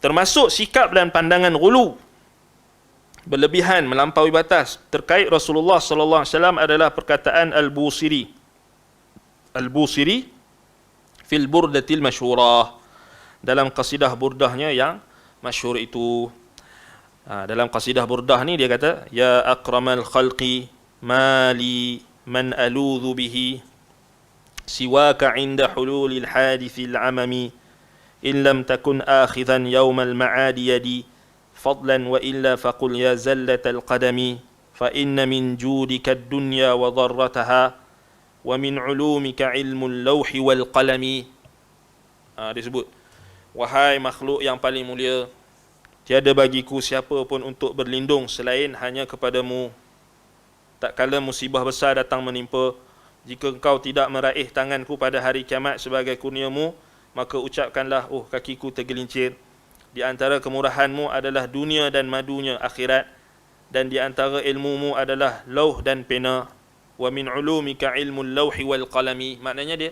Termasuk sikap dan pandangan ghulu, berlebihan, melampaui batas terkait Rasulullah sallallahu alaihi wasallam adalah perkataan Al-Busiri. Al-Busiri fil burdatil masyhurah, dalam qasidah burdahnya yang masyhur itu. Dalam qasidah burdah ni dia kata, ya akramal khalqi mali man aludhu bihi siwaka inda hululil hadithil amami in lam takun akhidhan yawmal ma'adi yadi fadlan wa illa faqul ya zallatal qadami fa inna min judika ad-dunya wa dharrataha wa min ulumika ilmul lawhi wal qalami. Disebut, wahai makhluk yang paling mulia, tiada bagiku siapa pun untuk berlindung selain hanya kepadamu. Tak kala musibah besar datang menimpa, jika engkau tidak meraih tanganku pada hari kiamat sebagai kurniamu, maka ucapkanlah, oh kakiku tergelincir. Di antara kemurahanmu adalah dunia dan madunya akhirat, dan di antara ilmumu adalah lauh dan pena. Wa min ulumika ilmul lauhi wal qalami. Maknanya dia,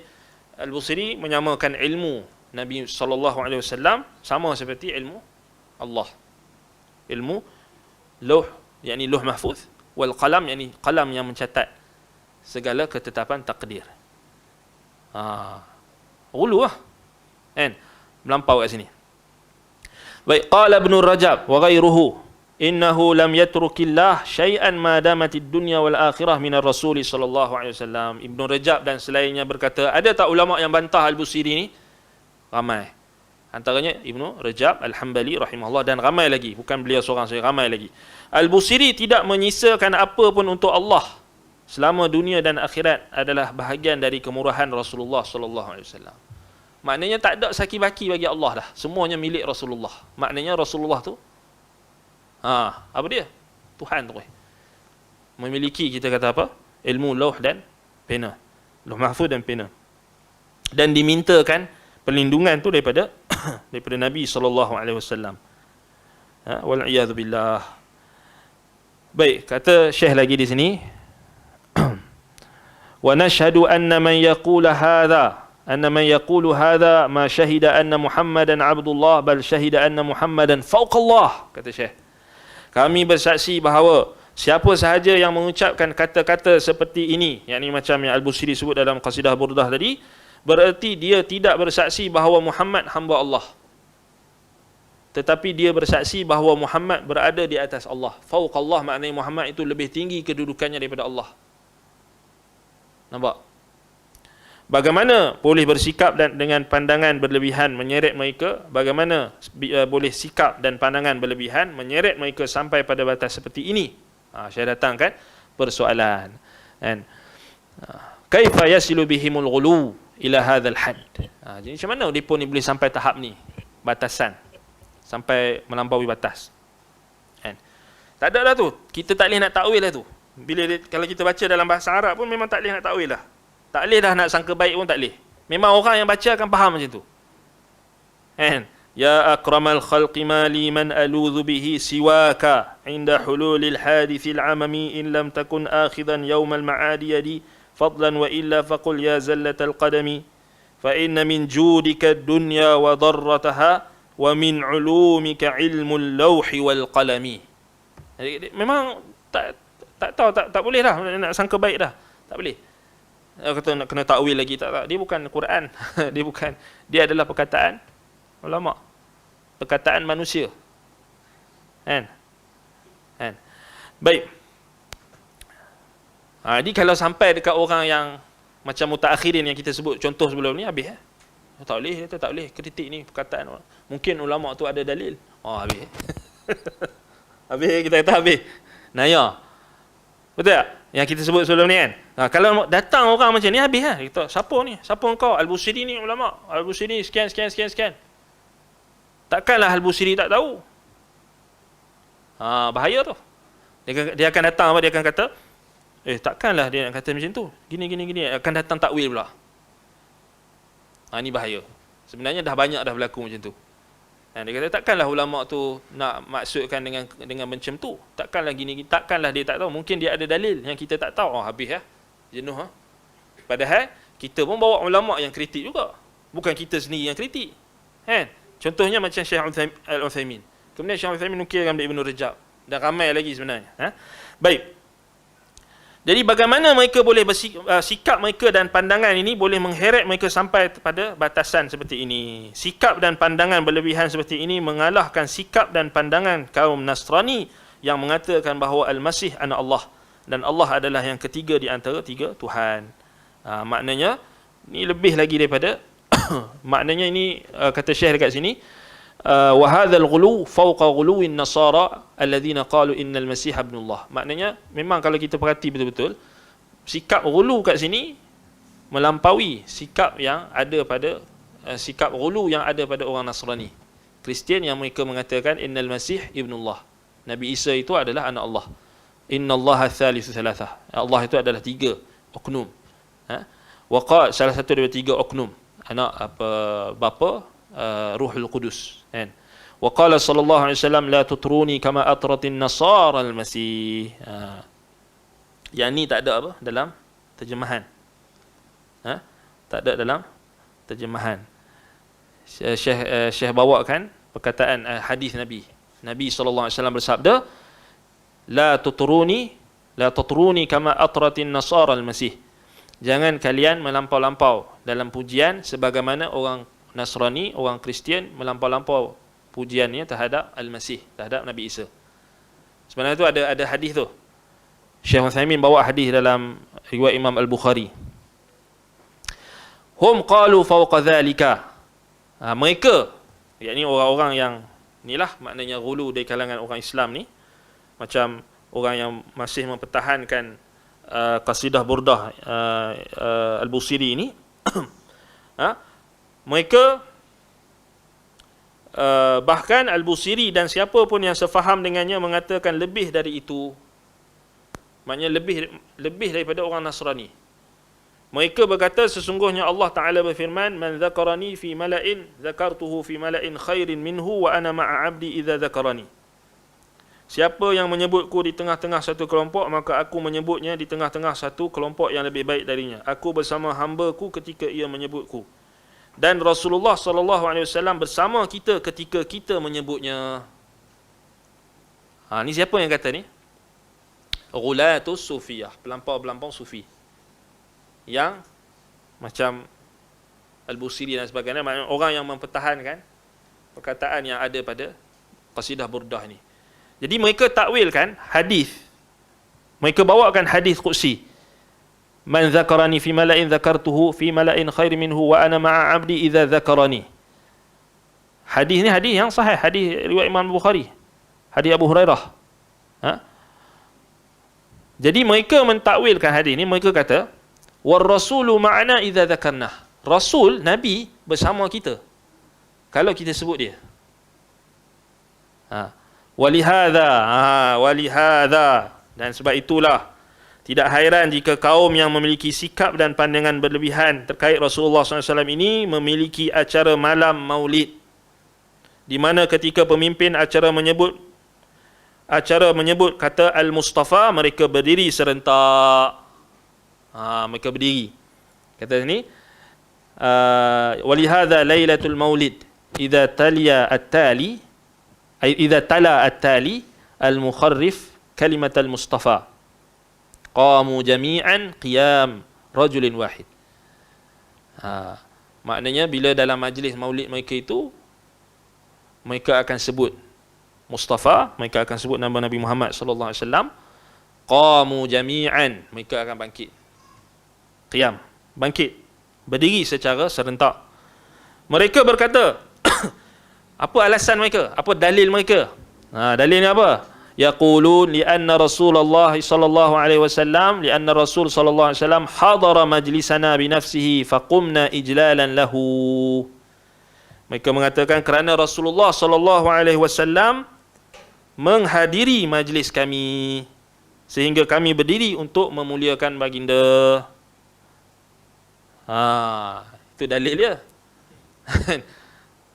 Al-Busiri menyamakan ilmu Nabi SAW sama seperti ilmu Allah. Ilmu lauh, yakni lauh mahfuz, wal qalam, yakni qalam yang mencatat segala ketetapan takdir. Ghulu lah. Kan? Melampau kat sini. Baik, qala Ibn Rajab wa ghairuhu innahu lam yatrukillah syai'an ma damatid dunya wal akhirah min ar-rasul sallallahu alaihi wasallam. Ibn Rajab dan selainnya berkata, ada tak ulama yang bantah Al-Busiri ni? Ramai. Antaranya Ibn Rajab Al-Hambali rahimahullah, dan ramai lagi, bukan beliau seorang saja, ramai lagi. Al-Busiri tidak menyisakan apa pun untuk Allah selama dunia dan akhirat adalah bahagian dari kemurahan Rasulullah sallallahu alaihi wasallam. Maknanya tak ada saki-baki bagi Allah dah. Semuanya milik Rasulullah. Maknanya Rasulullah tu apa dia? Tuhan tu. Memiliki, kita kata apa? Ilmu lauh dan pena. Lauh mahfuz dan pena. Dan dimintakan perlindungan tu daripada daripada Nabi sallallahu alaihi wasallam. Wal iyad billah. Baik, kata Syekh lagi di sini. Wa nashhadu anna man yaqulu hadha ma syahida anna Muhammadan abdullah bal syahida anna Muhammadan fawqallah, kata Syekh. Kami bersaksi bahawa siapa sahaja yang mengucapkan kata-kata seperti ini, yakni macam yang Al-Busiri sebut dalam qasidah burdah tadi, bererti dia tidak bersaksi bahawa Muhammad hamba Allah, tetapi dia bersaksi bahawa Muhammad berada di atas Allah. Fawqallah maknanya Muhammad itu lebih tinggi kedudukannya daripada Allah. Nampak? Bagaimana boleh bersikap dan dengan pandangan berlebihan menyeret mereka? Bagaimana boleh sikap dan pandangan berlebihan menyeret mereka sampai pada batas seperti ini? Saya datangkan persoalan. Kan? Kaifa yasilu bihimul ghulu ila hadzal had? Jadi macam mana mereka ni boleh sampai tahap ni? Batasan. Sampai melampaui batas. Kan? Tak ada dah tu. Kita tak boleh nak takwil lah tu. Kalau kita baca dalam bahasa Arab pun memang tak boleh nak takwil lah. Tak boleh dah nak sangka baik pun tak boleh. Memang orang yang baca akan faham macam tu. Kan? Ya akramal khalqi mali man aludhu bihi siwaka inda hululil hadithil amami in lam takun akhidan yawmal ma'adi yadi fadlan wa illa faqul ya zallatal qadami fa inna min judika dunya wa darrataha wa min ulumika ilmul lawhi wal qalami. Memang tak tahu, tak boleh dah nak sangka baik dah. Tak boleh. Kata nak kena takwil lagi, tak. Dia bukan Quran. Dia adalah perkataan ulama, perkataan manusia. Kan? Baik. Jadi kalau sampai dekat orang yang macam mutakhirin yang kita sebut contoh sebelum ni, habis. Tak boleh kritik ni perkataan orang. Mungkin ulama tu ada dalil. Habis. Habis, kita kata habis. Naya. Betul tak? Yang kita sebut sebelum ni kan. Kalau datang orang macam ni, habis lah. Kita, siapa ni? Siapa engkau? Al-Busiri ni ulama. Al-Busiri sekian. Takkanlah Al-Busiri tak tahu. Bahaya tu. Dia akan datang apa? Dia akan kata, takkanlah dia nak kata macam tu. Gini. Akan datang takwil pula. Ini bahaya. Sebenarnya dah banyak dah berlaku macam tu. Dia kata takkanlah ulama tu nak maksudkan dengan macam tu. Takkanlah gini, takkanlah dia tak tahu. Mungkin dia ada dalil yang kita tak tahu. Habis lah. Jenuh lah. Padahal kita pun bawa ulama yang kritik juga. Bukan kita sendiri yang kritik. Kan? Contohnya macam Syekh Al-Uthaymin. Kemudian Syekh Al-Uthaymin nukilkan dari Ibn Rajab. Dan ramai lagi sebenarnya. Baik. Jadi bagaimana mereka boleh sikap mereka dan pandangan ini boleh mengheret mereka sampai pada batasan seperti ini. Sikap dan pandangan berlebihan seperti ini mengalahkan sikap dan pandangan kaum Nasrani yang mengatakan bahawa Al-Masih anak Allah dan Allah adalah yang ketiga di antara tiga Tuhan. Maknanya ini lebih lagi daripada maknanya ini kata Syekh dekat sini, wa hadzal ghulu fawqa ghuluwin nasara alladhina qalu innal masih ibnullah. Maknanya memang kalau kita perhati betul-betul, sikap ghulu kat sini melampaui sikap yang ada pada sikap ghulu yang ada pada orang Nasrani, Kristian, yang mereka mengatakan innal masih ibnullah, Nabi Isa itu adalah anak Allah. Innallaha thalithu thalathah, Allah itu adalah tiga oknum. Waqa salah satu daripada tiga oknum, anak bapa, Ruhul Qudus, kan. Wa qala sallallahu alaihi wasallam la tutruni kama atratin nasara al-masih. Yang ni tak ada apa dalam terjemahan. Tak ada dalam terjemahan. Syekh bawakan perkataan hadis Nabi. Nabi sallallahu alaihi wasallam bersabda, la tutruni kama atratin nasara al-masih. Jangan kalian melampau-lampau dalam pujian sebagaimana orang Nasrani, orang Kristian melampau-lampau pujiannya terhadap Al-Masih, terhadap Nabi Isa. Sebenarnya tu ada hadis tu. Syekh Uthaymin bawa hadis dalam riwayat Imam Al-Bukhari. Hum qalu fawqa dhalika. Mereka, yakni orang-orang yang inilah maknanya ghulu dari kalangan orang Islam ni, macam orang yang masih mempertahankan qasidah burdah Al-Busiri ini. Mereka bahkan Al-Busiri dan siapa pun yang sefaham dengannya mengatakan lebih dari itu. Maknanya lebih daripada orang Nasrani. Mereka berkata sesungguhnya Allah Ta'ala berfirman, man zakarani fi mala'in zakartuhu fi mala'in khairin minhu wa ana ma'a abdi idza zakarani. Siapa yang menyebutku di tengah-tengah satu kelompok, maka aku menyebutnya di tengah-tengah satu kelompok yang lebih baik darinya. Aku bersama hamba-Ku ketika ia menyebutku. Dan Rasulullah sallallahu alaihi wasallam bersama kita ketika kita menyebutnya. Ni siapa yang kata ni? Ghulatus sufiyah, pelampau-pelampau sufi. Yang macam Al-Busiri dan sebagainya, maknanya orang yang mempertahankan perkataan yang ada pada qasidah burdah ni. Jadi mereka takwilkan hadis. Mereka bawakan hadis qudsi. Man zakarani fi mala'in zakartuhu fi mala'in khair minhu wa ana ma'a 'abdi idza zakarani. Hadis ni hadis yang sahih, hadis riwayat Imam Bukhari. Hadis Abu Hurairah. Jadi mereka mentakwilkan hadis ni, mereka kata war rasulu ma'ana idza zakarnah. Rasul, Nabi bersama kita kalau kita sebut dia. Walihadha, dan sebab itulah tidak hairan jika kaum yang memiliki sikap dan pandangan berlebihan terkait Rasulullah SAW ini memiliki acara malam maulid, di mana ketika pemimpin acara menyebut kata Al-Mustafa, mereka berdiri serentak. Mereka berdiri. Kata ni, walihadha lailatul maulid idza tala at-tali al-mukharrif kalimat al-Mustafa qamu jami'an qiyam rajulin wahid. Maknanya bila dalam majlis maulid mereka itu, mereka akan sebut Mustafa, mereka akan sebut nama Nabi Muhammad sallallahu alaihi wasallam. Qamu jami'an, mereka akan bangkit. Qiyam, bangkit, berdiri secara serentak. Mereka berkata, apa alasan mereka? Apa dalil mereka? Dalilnya apa? Yaqulun li'anna Rasulullah sallallahu alaihi wasallam Rasul sallallahu alaihi wasallam hadara majlisana bi nafsihi faqumna ijlalan lahu. Mereka mengatakan kerana Rasulullah sallallahu alaihi wasallam menghadiri majlis kami sehingga kami berdiri untuk memuliakan baginda. Itu dalil dia.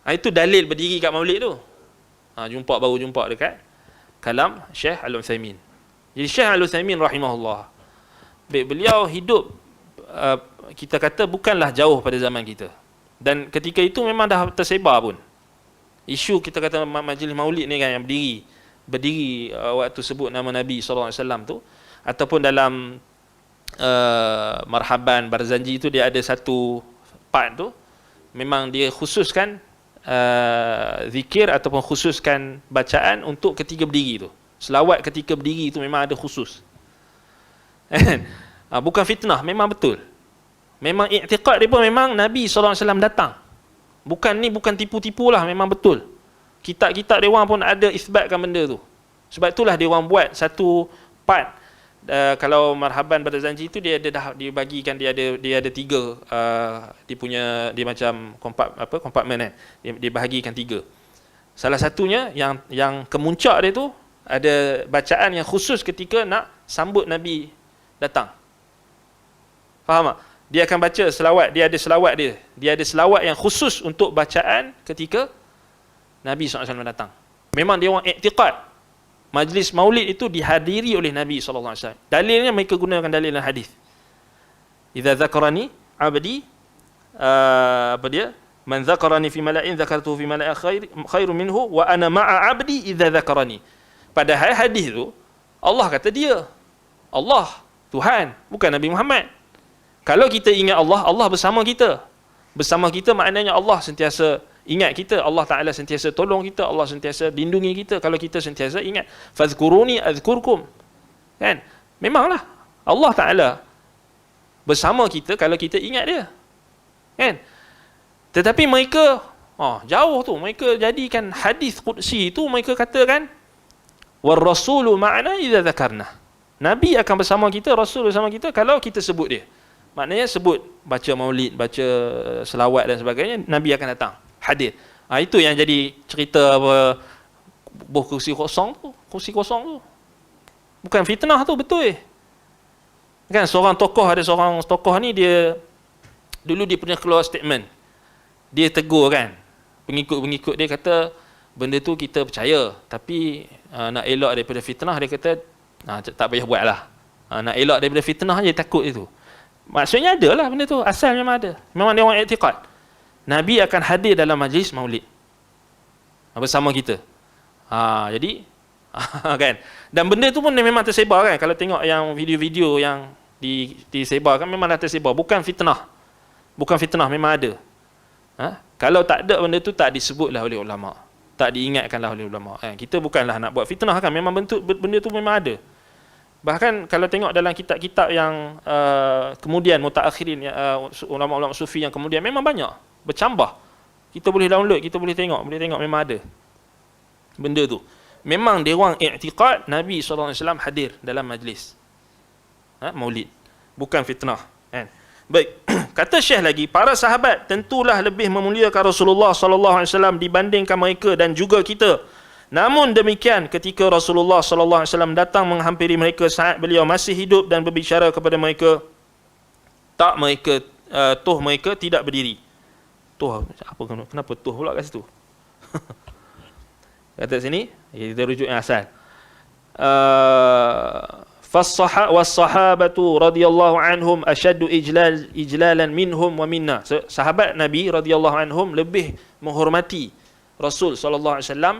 Itu dalil berdiri kat maulid tu. Baru jumpa dekat kalam Syekh Al-Uthaymin. Jadi Syekh Al-Uthaymin rahimahullah, beliau hidup kita kata bukanlah jauh pada zaman kita. Dan ketika itu memang dah tersebar pun. Isu kita kata majlis maulid ni kan yang berdiri waktu sebut nama Nabi SAW tu, ataupun dalam Marhaban Barzanji tu, dia ada satu part tu memang dia khususkan zikir ataupun khususkan bacaan untuk ketika berdiri tu. Selawat ketika berdiri tu memang ada khusus. Bukan fitnah, memang betul. Memang i'tiqad dia pun memang Nabi SAW datang. Bukan tipu-tipu lah, memang betul. Kitab-kitab dia orang pun ada isbatkan benda tu. Sebab itulah dia orang buat satu part. Kalau Marhaban Barzanji tu dia dibagikan, dia ada tiga, dia macam kompartmen kan. Dia bahagikan tiga. Salah satunya yang kemuncak dia tu ada bacaan yang khusus ketika nak sambut Nabi datang. Faham tak? Dia akan baca selawat, dia ada selawat dia. Dia ada selawat yang khusus untuk bacaan ketika Nabi SAW datang. Memang dia orang i'tiqad majlis maulid itu dihadiri oleh Nabi SAW. Dalilnya mereka gunakan dalil dan hadis. Idza zakarani abdi, apa dia? Man zakarani fi mala'in zakartuhu fi mala'in khairu minhu wa ana ma'a abdi idza zakarani. Padahal hadis tu Allah kata dia. Allah, Tuhan, bukan Nabi Muhammad. Kalau kita ingat Allah, Allah bersama kita. Bersama kita maknanya Allah sentiasa ingat kita, Allah Ta'ala sentiasa tolong kita, Allah sentiasa lindungi kita kalau kita sentiasa ingat. Fazkuruni azkurkum. Kan? Memanglah Allah Ta'ala bersama kita kalau kita ingat dia. Kan? Tetapi mereka jauh tu, mereka jadikan hadis qudsi tu, mereka katakan war rasulu ma'ana idza dzakarna. Nabi akan bersama kita, Rasul bersama kita kalau kita sebut dia. Maknanya sebut, baca maulid, baca selawat dan sebagainya, Nabi akan datang, hadir. Itu yang jadi cerita apa, kursi kosong tu. Bukan fitnah tu, betul. Kan ada seorang tokoh ni, dia dulu dia pernah keluar statement. Dia tegur kan pengikut-pengikut dia, kata benda tu kita percaya, tapi nak elak daripada fitnah, dia kata tak payah buat lah. Nak elak daripada fitnah je, takut itu. Maksudnya ada lah benda tu, asal memang ada. Memang dia orang i'tiqad Nabi akan hadir dalam majlis maulid bersama kita. Jadi kan, dan benda tu pun memang tersebar kan. Kalau tengok yang video-video yang disebarkan, memang dah tersebar. Bukan fitnah, memang ada. Kalau tak ada benda tu, tak disebutlah oleh ulama', tak diingatkanlah oleh ulama'. Kita bukanlah nak buat fitnah kan, memang benda tu memang ada. Bahkan kalau tengok dalam kitab-kitab yang kemudian mutaakhirin, ulama-ulama sufi yang kemudian, memang banyak bercambah. Kita boleh download, kita boleh tengok memang ada benda tu. Memang dia orang i'tiqad Nabi SAW hadir dalam majlis maulid, bukan fitnah kan. Baik, kata Syekh lagi, para sahabat tentulah lebih memuliakan Rasulullah SAW dibandingkan mereka dan juga kita. Namun demikian, ketika Rasulullah SAW datang menghampiri mereka saat beliau masih hidup dan berbicara kepada mereka, mereka tidak berdiri. Kenapa tuh pula kat situ? Kata sini, kita rujuk yang asal. Was-sahabatu radhiyallahu anhum asyaddu ijlalan minhum wa minna. Sahabat Nabi radhiyallahu anhum lebih menghormati Rasul sallallahu alaihi wasallam,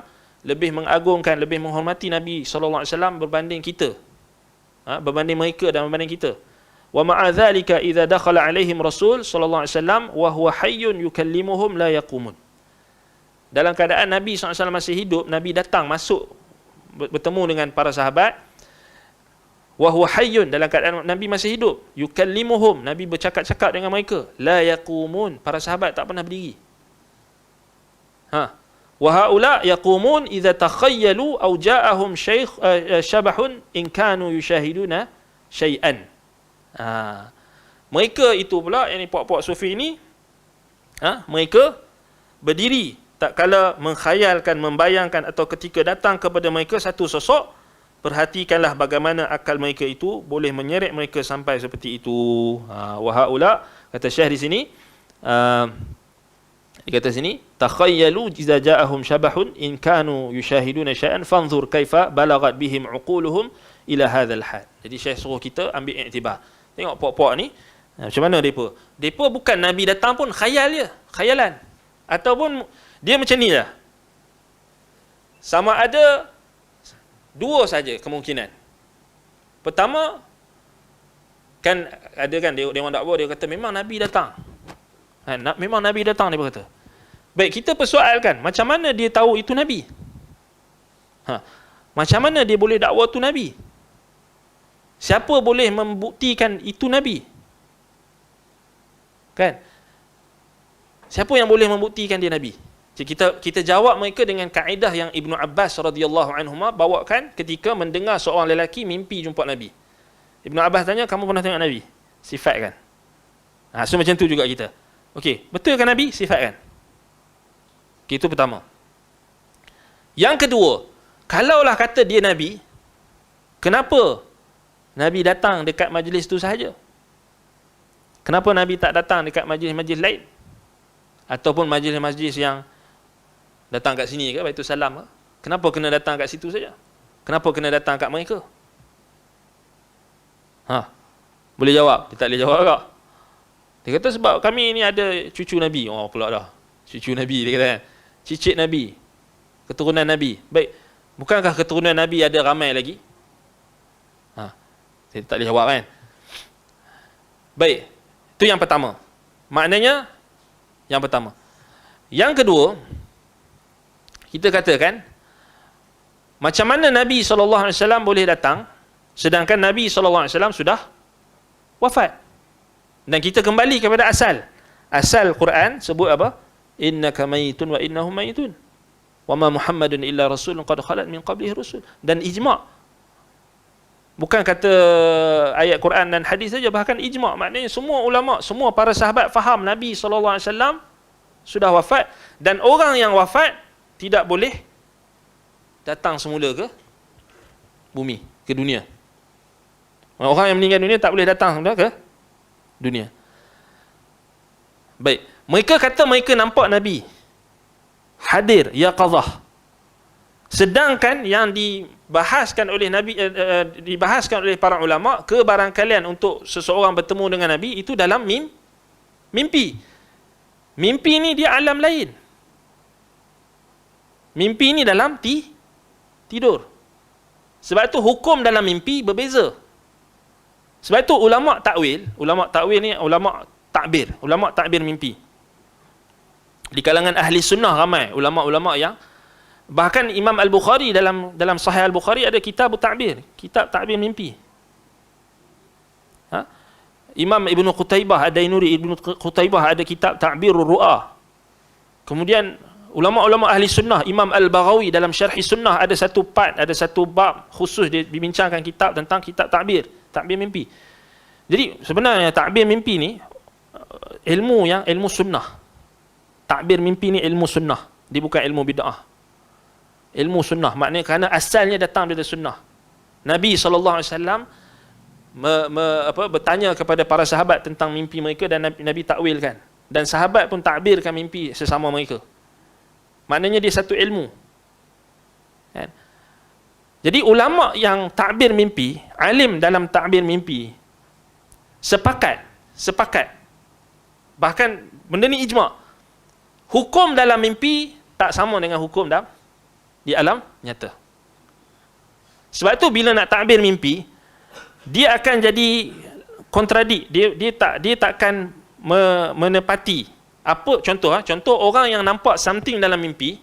lebih mengagungkan, lebih menghormati Nabi SAW berbanding kita. Berbanding mereka dan berbanding kita. Wa ma'a dhalika idza dakhala alaihim Rasul sallallahu alaihi wasallam wa huwa hayyun yukallimuhum la yaqumun. Dalam keadaan Nabi SAW masih hidup, Nabi datang masuk bertemu dengan para sahabat. Wa huwa hayyun, dalam keadaan Nabi masih hidup, yukallimuhum, Nabi bercakap-cakap dengan mereka, la yaqumun, para sahabat tak pernah berdiri. Wa haula yaqumun idza takhayyalu aw ja'ahum syabahun in kanu yushahiduna syai'an. Mereka itu pula, yang puak-puak sufi ini, mereka berdiri tak kala menghayalkan, membayangkan atau ketika datang kepada mereka satu sosok. Perhatikanlah bagaimana akal mereka itu boleh menyeret mereka sampai seperti itu. Wa haula, kata Syekh di sini, dia kata sini, takhayyalu idza ja'ahum syabahun in kanu yushahiduna syai'an fanzur kaifa balagat bihim uquluhum ila hadzal hal. Jadi Syekh suruh kita ambil iktibar. Tengok puak-puak ni macam mana depa. Depa bukan Nabi datang pun khayalan. Ataupun dia macam ni lah. sama ada dua saja kemungkinan. Pertama, kan ada kan dia orang dakwa, dia kata memang Nabi datang. Memang Nabi datang, dia berkata. Baik, kita persoalkan, macam mana dia tahu itu Nabi? Macam mana dia boleh dakwa itu Nabi? Siapa boleh membuktikan itu Nabi? Kan? Siapa yang boleh membuktikan dia Nabi? Jadi kita jawab mereka dengan kaedah yang Ibnu Abbas radhiyallahu anhuma bawakan ketika mendengar seorang lelaki mimpi jumpa Nabi. Ibnu Abbas tanya, kamu pernah tengok Nabi? Sifatkan. So macam tu juga kita. Okey, betul kan Nabi? Sifatkan. Okay, itu pertama. Yang kedua, kalaulah kata dia Nabi, kenapa Nabi datang dekat majlis tu sahaja? Kenapa Nabi tak datang dekat majlis-majlis lain? Ataupun majlis-majlis yang datang kat sini ke, Baitul Salam ke? Kenapa kena datang kat situ saja? Kenapa kena datang kat mereka? Boleh jawab? Dia tak boleh jawab tak? Dia kata sebab kami ni ada cucu Nabi. Oh pula dah. Cucu Nabi dia kata kan. Cicit Nabi. Keturunan Nabi. Baik. Bukankah keturunan Nabi ada ramai lagi? Saya tak boleh jawab kan. Baik. Itu yang pertama. Maknanya yang pertama. Yang kedua, kita katakan macam mana Nabi SAW boleh datang sedangkan Nabi SAW sudah wafat. Dan kita kembali kepada asal. Asal Quran sebut apa? Innaka mayitun wa innahum mayitun. Wa ma Muhammadun illa rasulun qad khalat min qablihi rusul. Dan ijma'. Bukan kata ayat Quran dan hadis saja, bahkan ijma'. Maknanya semua ulama, semua para sahabat faham Nabi SAW sudah wafat, dan orang yang wafat tidak boleh datang semula ke bumi, ke dunia. Orang yang meninggal dunia tak boleh datang semula ke dunia. Baik, mereka kata mereka nampak Nabi hadir yaqazah. Sedangkan yang dibahaskan oleh Nabi dibahaskan oleh para ulama, kebarangkalian untuk seseorang bertemu dengan Nabi itu dalam mimpi. Mimpi ni dia alam lain. Mimpi ni dalam tidur. Sebab tu hukum dalam mimpi berbeza. Sebab tu ulama takwil ni ulama takbir mimpi. Di kalangan ahli sunnah ramai ulama-ulama yang, bahkan Imam Al-Bukhari dalam Sahih Al-Bukhari ada kitab takbir mimpi. Imam Ibnu Qutaibah ada kitab Ta'birur Ru'a. Kemudian ulama-ulama ahli sunnah, Imam Al-Baghawi dalam Syarh Sunnah ada satu bab khusus dia bincangkan kitab tentang kitab takbir mimpi. Jadi sebenarnya takbir mimpi ni ilmu sunnah. Takbir mimpi ni ilmu sunnah, dia bukan ilmu bid'ah. Ilmu sunnah, maknanya kerana asalnya datang dari sunnah. Nabi SAW bertanya kepada para sahabat tentang mimpi mereka dan Nabi takwilkan. Dan sahabat pun takbirkan mimpi sesama mereka. Maknanya dia satu ilmu. Kan? Jadi ulama yang takbir mimpi, alim dalam takbir mimpi, sepakat. Bahkan benda ni ijma'. Hukum dalam mimpi tak sama dengan hukum di alam nyata. Sebab tu bila nak takbir mimpi, dia akan jadi kontradik. Dia takkan menepati. Apa contoh orang yang nampak something dalam mimpi,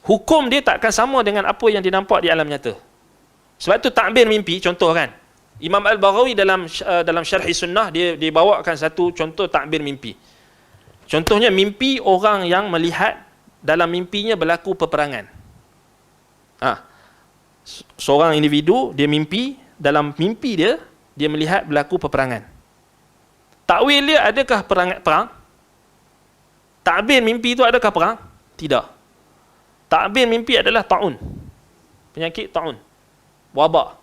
hukum dia takkan sama dengan apa yang dia nampak di alam nyata. Sebab tu takbir mimpi, contoh kan, Imam Al-Baghawi dalam Syarh Sunnah dia bawakan satu contoh takbir mimpi. Contohnya mimpi orang yang melihat dalam mimpinya berlaku peperangan. Seorang individu dia mimpi, dalam mimpi dia melihat berlaku peperangan. Takwil dia, adakah perang? Takbir mimpi itu adakah perang? Tidak. Takbir mimpi adalah ta'un. Penyakit ta'un. Wabak.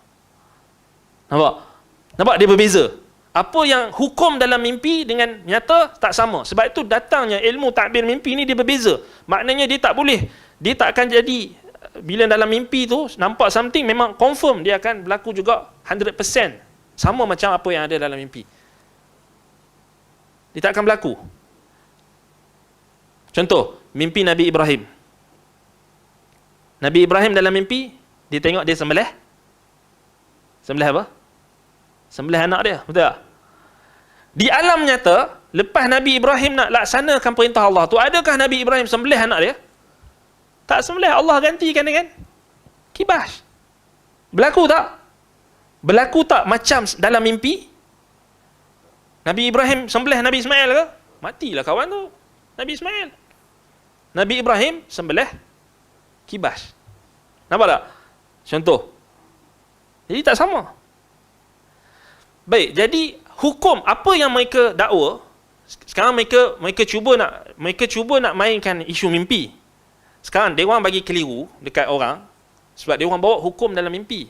Nampak dia berbeza. Apa yang hukum dalam mimpi dengan nyata tak sama. Sebab itu datangnya ilmu takbir mimpi ni dia berbeza. Maknanya dia tak akan jadi, bila dalam mimpi tu nampak something, memang confirm dia akan berlaku juga 100%. Sama macam apa yang ada dalam mimpi. Dia tak akan berlaku. Contoh, mimpi Nabi Ibrahim. Nabi Ibrahim dalam mimpi, dia tengok dia sembelih. Sembelih apa? Sembelih anak dia, betul tak? Di alam nyata, lepas Nabi Ibrahim nak laksanakan perintah Allah tu, adakah Nabi Ibrahim sembelih anak dia? Tak sembelih, Allah gantikan dengan kibas. Berlaku tak? Berlaku tak macam dalam mimpi? Nabi Ibrahim sembelih Nabi Ismail ke? Matilah kawan tu, Nabi Ismail. Nabi Ibrahim sembelih kibas. Nampak tak? Contoh. Jadi tak sama. Baik, jadi hukum apa yang mereka dakwa, sekarang mereka cuba nak mainkan isu mimpi. Sekarang dia orang bagi keliru dekat orang sebab dia orang bawa hukum dalam mimpi.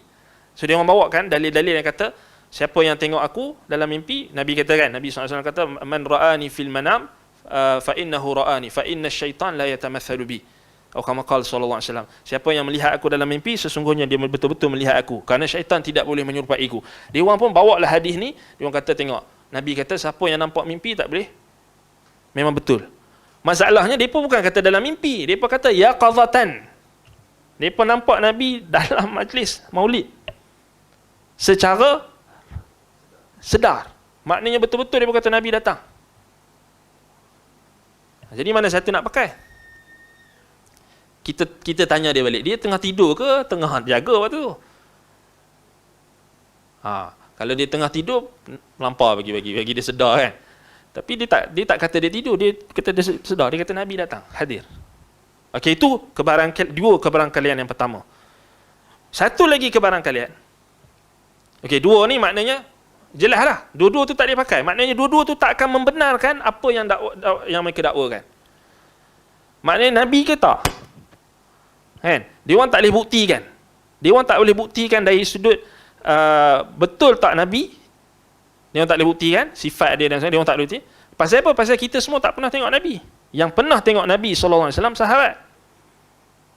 So dia orang bawakan dalil-dalil yang kata siapa yang tengok aku dalam mimpi, Nabi kata kan, Nabi SAW kata man ra'ani fil manam fa innahu ra'ani fa inna syaitan la yatamathalu bi. Atau kama qala sallallahu alaihi wasallam, siapa yang melihat aku dalam mimpi sesungguhnya dia betul-betul melihat aku, kerana syaitan tidak boleh menyerupaiku. Dia orang pun bawalah hadis ni, dia orang kata tengok, Nabi kata siapa yang nampak mimpi tak boleh. Memang betul. Masalahnya depa bukan kata dalam mimpi, depa kata yaqazatan. Depa nampak Nabi dalam majlis Maulid secara sedar. Maknanya betul-betul depa kata Nabi datang. Jadi mana satu nak pakai? Kita tanya dia balik, dia tengah tidur ke tengah jaga waktu tu? Kalau dia tengah tidur, melampau bagi dia sedar kan. Tapi dia tak kata dia tidur, dia kata dia sedar, dia kata Nabi datang, hadir. Okey, itu dua kebarangkalian yang pertama. Satu lagi kebarangkalian. Okey, dua ni maknanya jelaslah, dua-dua tu tak boleh pakai. Maknanya dua-dua tu tak akan membenarkan apa yang mereka dakwakan. Maknanya Nabi ke tak? Kan? Dia orang tak boleh buktikan. Dia orang tak boleh buktikan dari sudut betul tak Nabi. Dia orang tak boleh buktikan sifat dia dan sebagainya. Dia orang tak boleh bukti. Pasal apa? Pasal kita semua tak pernah tengok Nabi. Yang pernah tengok Nabi SAW sahabat.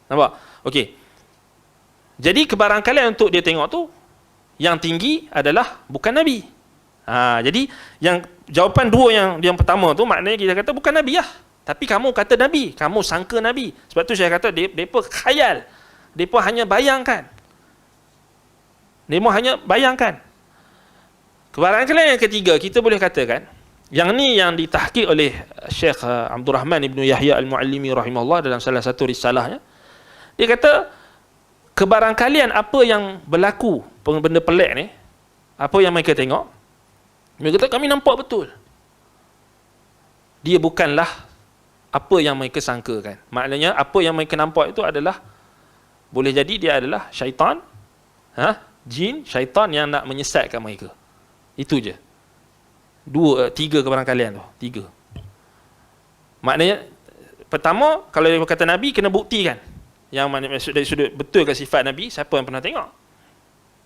Nampak? Okey. Jadi kebarangkalian untuk dia tengok tu yang tinggi adalah bukan Nabi. Jadi yang jawapan dua yang pertama tu maknanya kita kata bukan Nabi lah. Tapi kamu kata Nabi, kamu sangka Nabi. Sebab tu saya kata mereka khayal. Mereka hanya bayangkan. Mereka hanya bayangkan. Kebarangkalian yang ketiga, kita boleh katakan, yang ni yang ditahqiq oleh Syekh Abdul Rahman Ibn Yahya Al-Muallimi rahimahullah dalam salah satu risalahnya. Dia kata, kebarangkalian apa yang berlaku, benda pelik ni, apa yang mereka tengok, mereka kata kami nampak betul. Dia bukanlah apa yang mereka sangkakan. Maknanya apa yang mereka nampak itu adalah, boleh jadi dia adalah syaitan, jin, syaitan yang nak menyesatkan mereka. Itu je. Tiga kebarangkalian tu. Tiga. Maknanya pertama, kalau dia kata Nabi, kena buktikan. Yang mana dari sudut betul ke sifat Nabi, siapa yang pernah tengok?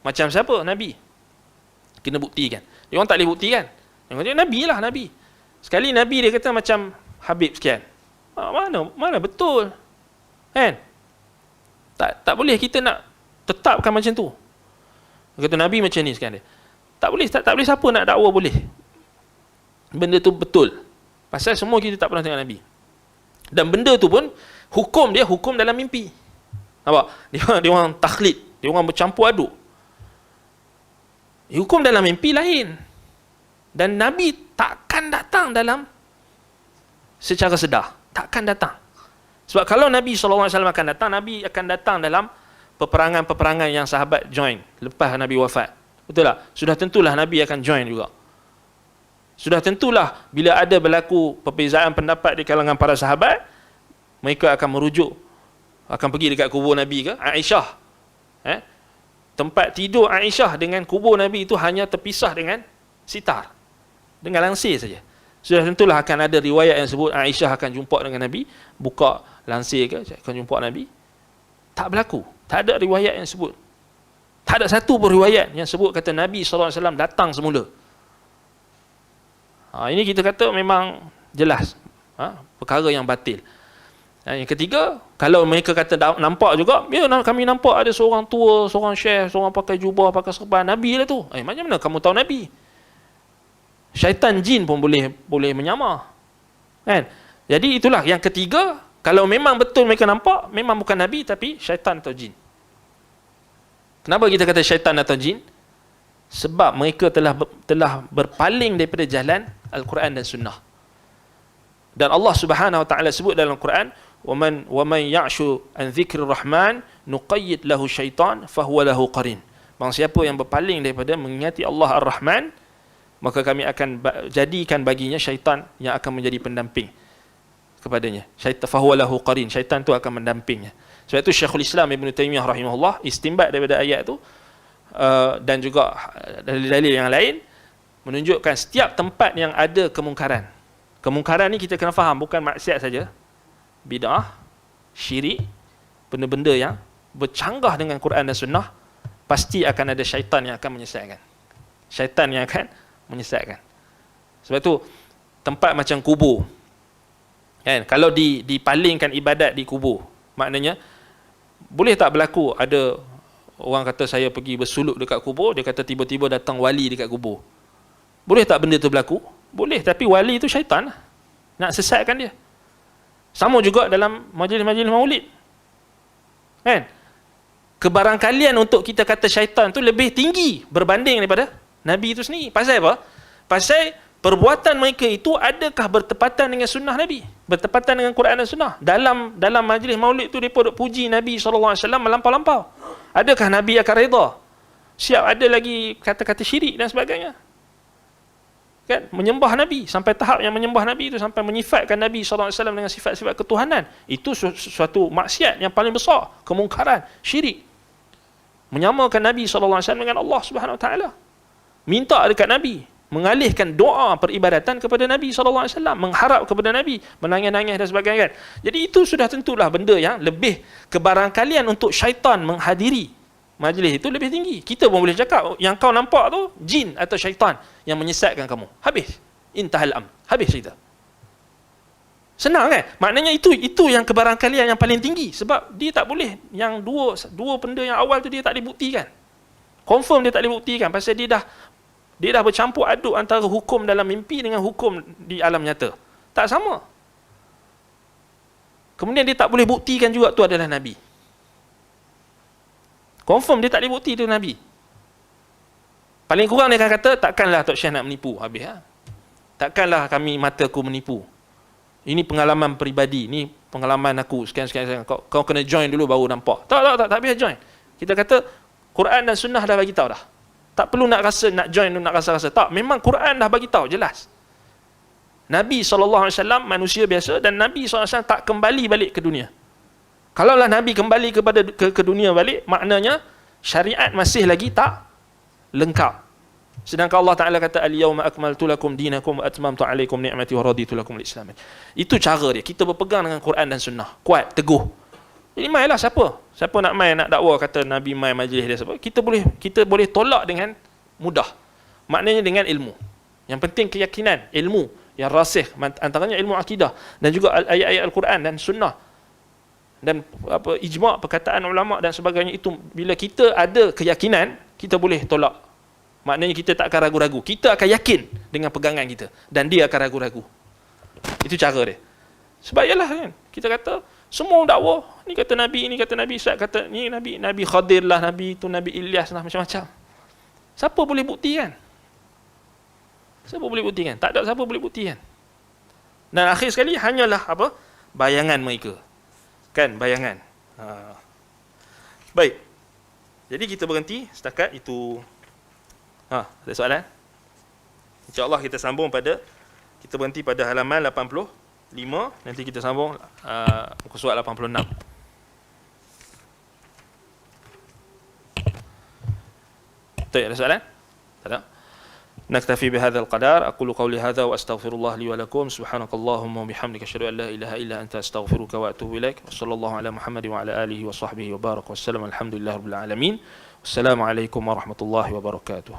Macam siapa? Nabi. Kena buktikan. Dia orang tak boleh buktikan. Dia kata Nabi lah, Nabi. Sekali Nabi dia kata macam Habib sekian. Mana betul? Kan? Tak boleh kita nak tetapkan macam tu. Dia kata Nabi macam ni sekian dia. Tak boleh siapa nak dakwa boleh. Benda tu betul. Pasal semua kita tak pernah tengok Nabi. Dan benda tu pun hukum dia hukum dalam mimpi. Nampak? Dia orang takhlid, dia orang bercampur aduk. Hukum dalam mimpi lain. Dan Nabi takkan datang dalam secara sedar. Takkan datang. Sebab kalau Nabi SAW akan datang, Nabi akan datang dalam peperangan-peperangan yang sahabat join lepas Nabi wafat. Betul tak? Sudah tentulah Nabi akan join juga. Sudah tentulah bila ada berlaku perbezaan pendapat di kalangan para sahabat, mereka akan merujuk, akan pergi dekat kubur Nabi ke Aisyah. Tempat tidur Aisyah dengan kubur Nabi itu hanya terpisah dengan sitar, dengan langsir saja. Sudah tentulah akan ada riwayat yang sebut Aisyah akan jumpa dengan Nabi, buka langsir ke akan jumpa Nabi. Tak berlaku. Tak ada riwayat yang sebut. Tak ada satu pun riwayat yang sebut kata Nabi SAW datang semula. Ini kita kata memang jelas perkara yang batil. Yang ketiga, kalau mereka kata nampak juga, ya kami nampak ada seorang tua, seorang syekh, seorang pakai jubah, pakai serban, Nabi lah tu. Macam mana kamu tahu Nabi? Syaitan jin pun boleh menyamar. Kan? Jadi itulah yang ketiga, Kalau memang betul mereka nampak, memang bukan Nabi tapi syaitan atau jin. Kenapa kita kata syaitan atau jin? Sebab mereka telah berpaling daripada jalan Al-Quran dan Sunnah. Dan Allah Subhanahu wa taala sebut dalam Al-Quran, "Waman ya'shu an dzikrir rahman nuqayyid lahu syaitan fahuwa lahu qarin." Barang siapa yang berpaling daripada mengingati Allah Ar-Rahman, maka kami akan jadikan baginya syaitan yang akan menjadi pendamping kepadanya. Syaitan fahuwa lahu qarin, syaitan tu akan mendampingnya. Sebab itu Syekhul Islam Ibn Taymiyah rahimahullah istinbat daripada ayat tu dan juga dalil-dalil yang lain menunjukkan setiap tempat yang ada kemungkaran. Kemungkaran ni kita kena faham, bukan maksiat saja. Bid'ah, syirik, benda-benda yang bercanggah dengan Quran dan Sunnah, pasti akan ada syaitan yang akan menyesatkan. Syaitan yang akan menyesatkan. Sebab tu tempat macam kubur, kan, kalau dipalingkan ibadat di kubur, maknanya boleh tak berlaku ada orang kata saya pergi bersuluk dekat kubur, dia kata tiba-tiba datang wali dekat kubur. Boleh tak benda tu berlaku? Boleh, tapi wali itu syaitan nak sesatkan dia. Sama juga dalam majlis-majlis maulid, kan, kebarangkalian untuk kita kata syaitan tu lebih tinggi berbanding daripada Nabi itu sendiri. Pasal apa? Pasal perbuatan mereka itu adakah bertepatan dengan sunnah Nabi, bertepatan dengan Quran dan Sunnah? Dalam majlis maulid tu mereka duk puji Nabi SAW melampau-lampau. Adakah Nabi akan reda? Siap ada lagi kata-kata syirik dan sebagainya, kan, menyembah Nabi sampai tahap yang menyembah Nabi itu sampai menyifatkan Nabi SAW dengan sifat-sifat ketuhanan. Itu suatu maksiat yang paling besar, kemungkaran, syirik. Menyamakan Nabi SAW dengan Allah Subhanahu Wa Taala. Minta dekat Nabi, mengalihkan doa peribadatan kepada Nabi SAW, mengharap kepada Nabi, menangis-nangis dan sebagainya, kan? Jadi itu sudah tentulah benda yang lebih kebarangkalian untuk syaitan menghadiri majlis itu lebih tinggi. Kita pun boleh cakap yang kau nampak tu jin atau syaitan yang menyesatkan kamu. Habis. Intahal am. Habis cerita. Senang, kan? Maknanya itu yang kebarangkalian yang paling tinggi. Sebab dia tak boleh yang dua benda yang awal tu dia tak dibuktikan. Confirm dia tak dibuktikan pasal dia dah bercampur aduk antara hukum dalam mimpi dengan hukum di alam nyata. Tak sama. Kemudian dia tak boleh buktikan juga tu adalah Nabi. Confirm dia tak boleh bukti tu Nabi. Paling kurang dia akan kata, takkanlah Tok Syekh nak menipu. Habis, ha? Takkanlah mataku menipu. Ini pengalaman peribadi, ini pengalaman aku. Sekian. Kau kena join dulu baru nampak. Tak biar join. Kita kata Quran dan Sunnah dah bagi tahu dah. Tak perlu nak join, nak rasa-rasa. Tak, memang Quran dah bagi tahu jelas. Nabi SAW manusia biasa dan Nabi SAW tak kembali balik ke dunia. Kalaulah Nabi kembali ke dunia balik, maknanya syariat masih lagi tak lengkap. Sedangkan Allah Ta'ala kata, "Al-yawma akmaltu lakum dinakum wa atmamtu alaikum ni'mati wa raditu lakum al-Islam." Itu cara dia. Kita berpegang dengan Quran dan Sunnah. Kuat, teguh. Jadi mainlah siapa nak main, nak dakwa kata Nabi main majlis dia siapa. Kita boleh tolak dengan mudah. Maknanya dengan ilmu. Yang penting keyakinan, ilmu yang rasih, antaranya ilmu akidah dan juga ayat-ayat Al-Quran dan Sunnah. Dan ijma' perkataan ulama' dan sebagainya itu, bila kita ada keyakinan, kita boleh tolak. Maknanya kita tak akan ragu-ragu. Kita akan yakin dengan pegangan kita dan dia akan ragu-ragu. Itu cara dia. Sebab ialah, kan, kita kata semua dakwah, ni kata Nabi, Ustaz kata ni Nabi Khadir lah, Nabi itu Nabi Ilyas lah, macam-macam. Siapa boleh buktikan? Siapa boleh buktikan? Tak ada siapa boleh buktikan. Dan akhir sekali hanyalah bayangan mereka. Kan, bayangan. Baik. Jadi kita berhenti setakat itu. Ada soalan? InsyaAllah kita sambung kita berhenti pada halaman 85. Nanti kita sambung muka surat 86. Tak ada soalan? Tak ada. نكتفي بهذا القدر. أقول قولي هذا وأستغفر الله لي ولكم. سبحانك اللهم وبحمدك أشهد أن لا إله إلا أنت أستغفرك وأتوب إليك. وصلى الله على محمد وعلى آله وصحبه وبارك وسلم. الحمد لله رب العالمين. والسلام عليكم ورحمة الله وبركاته.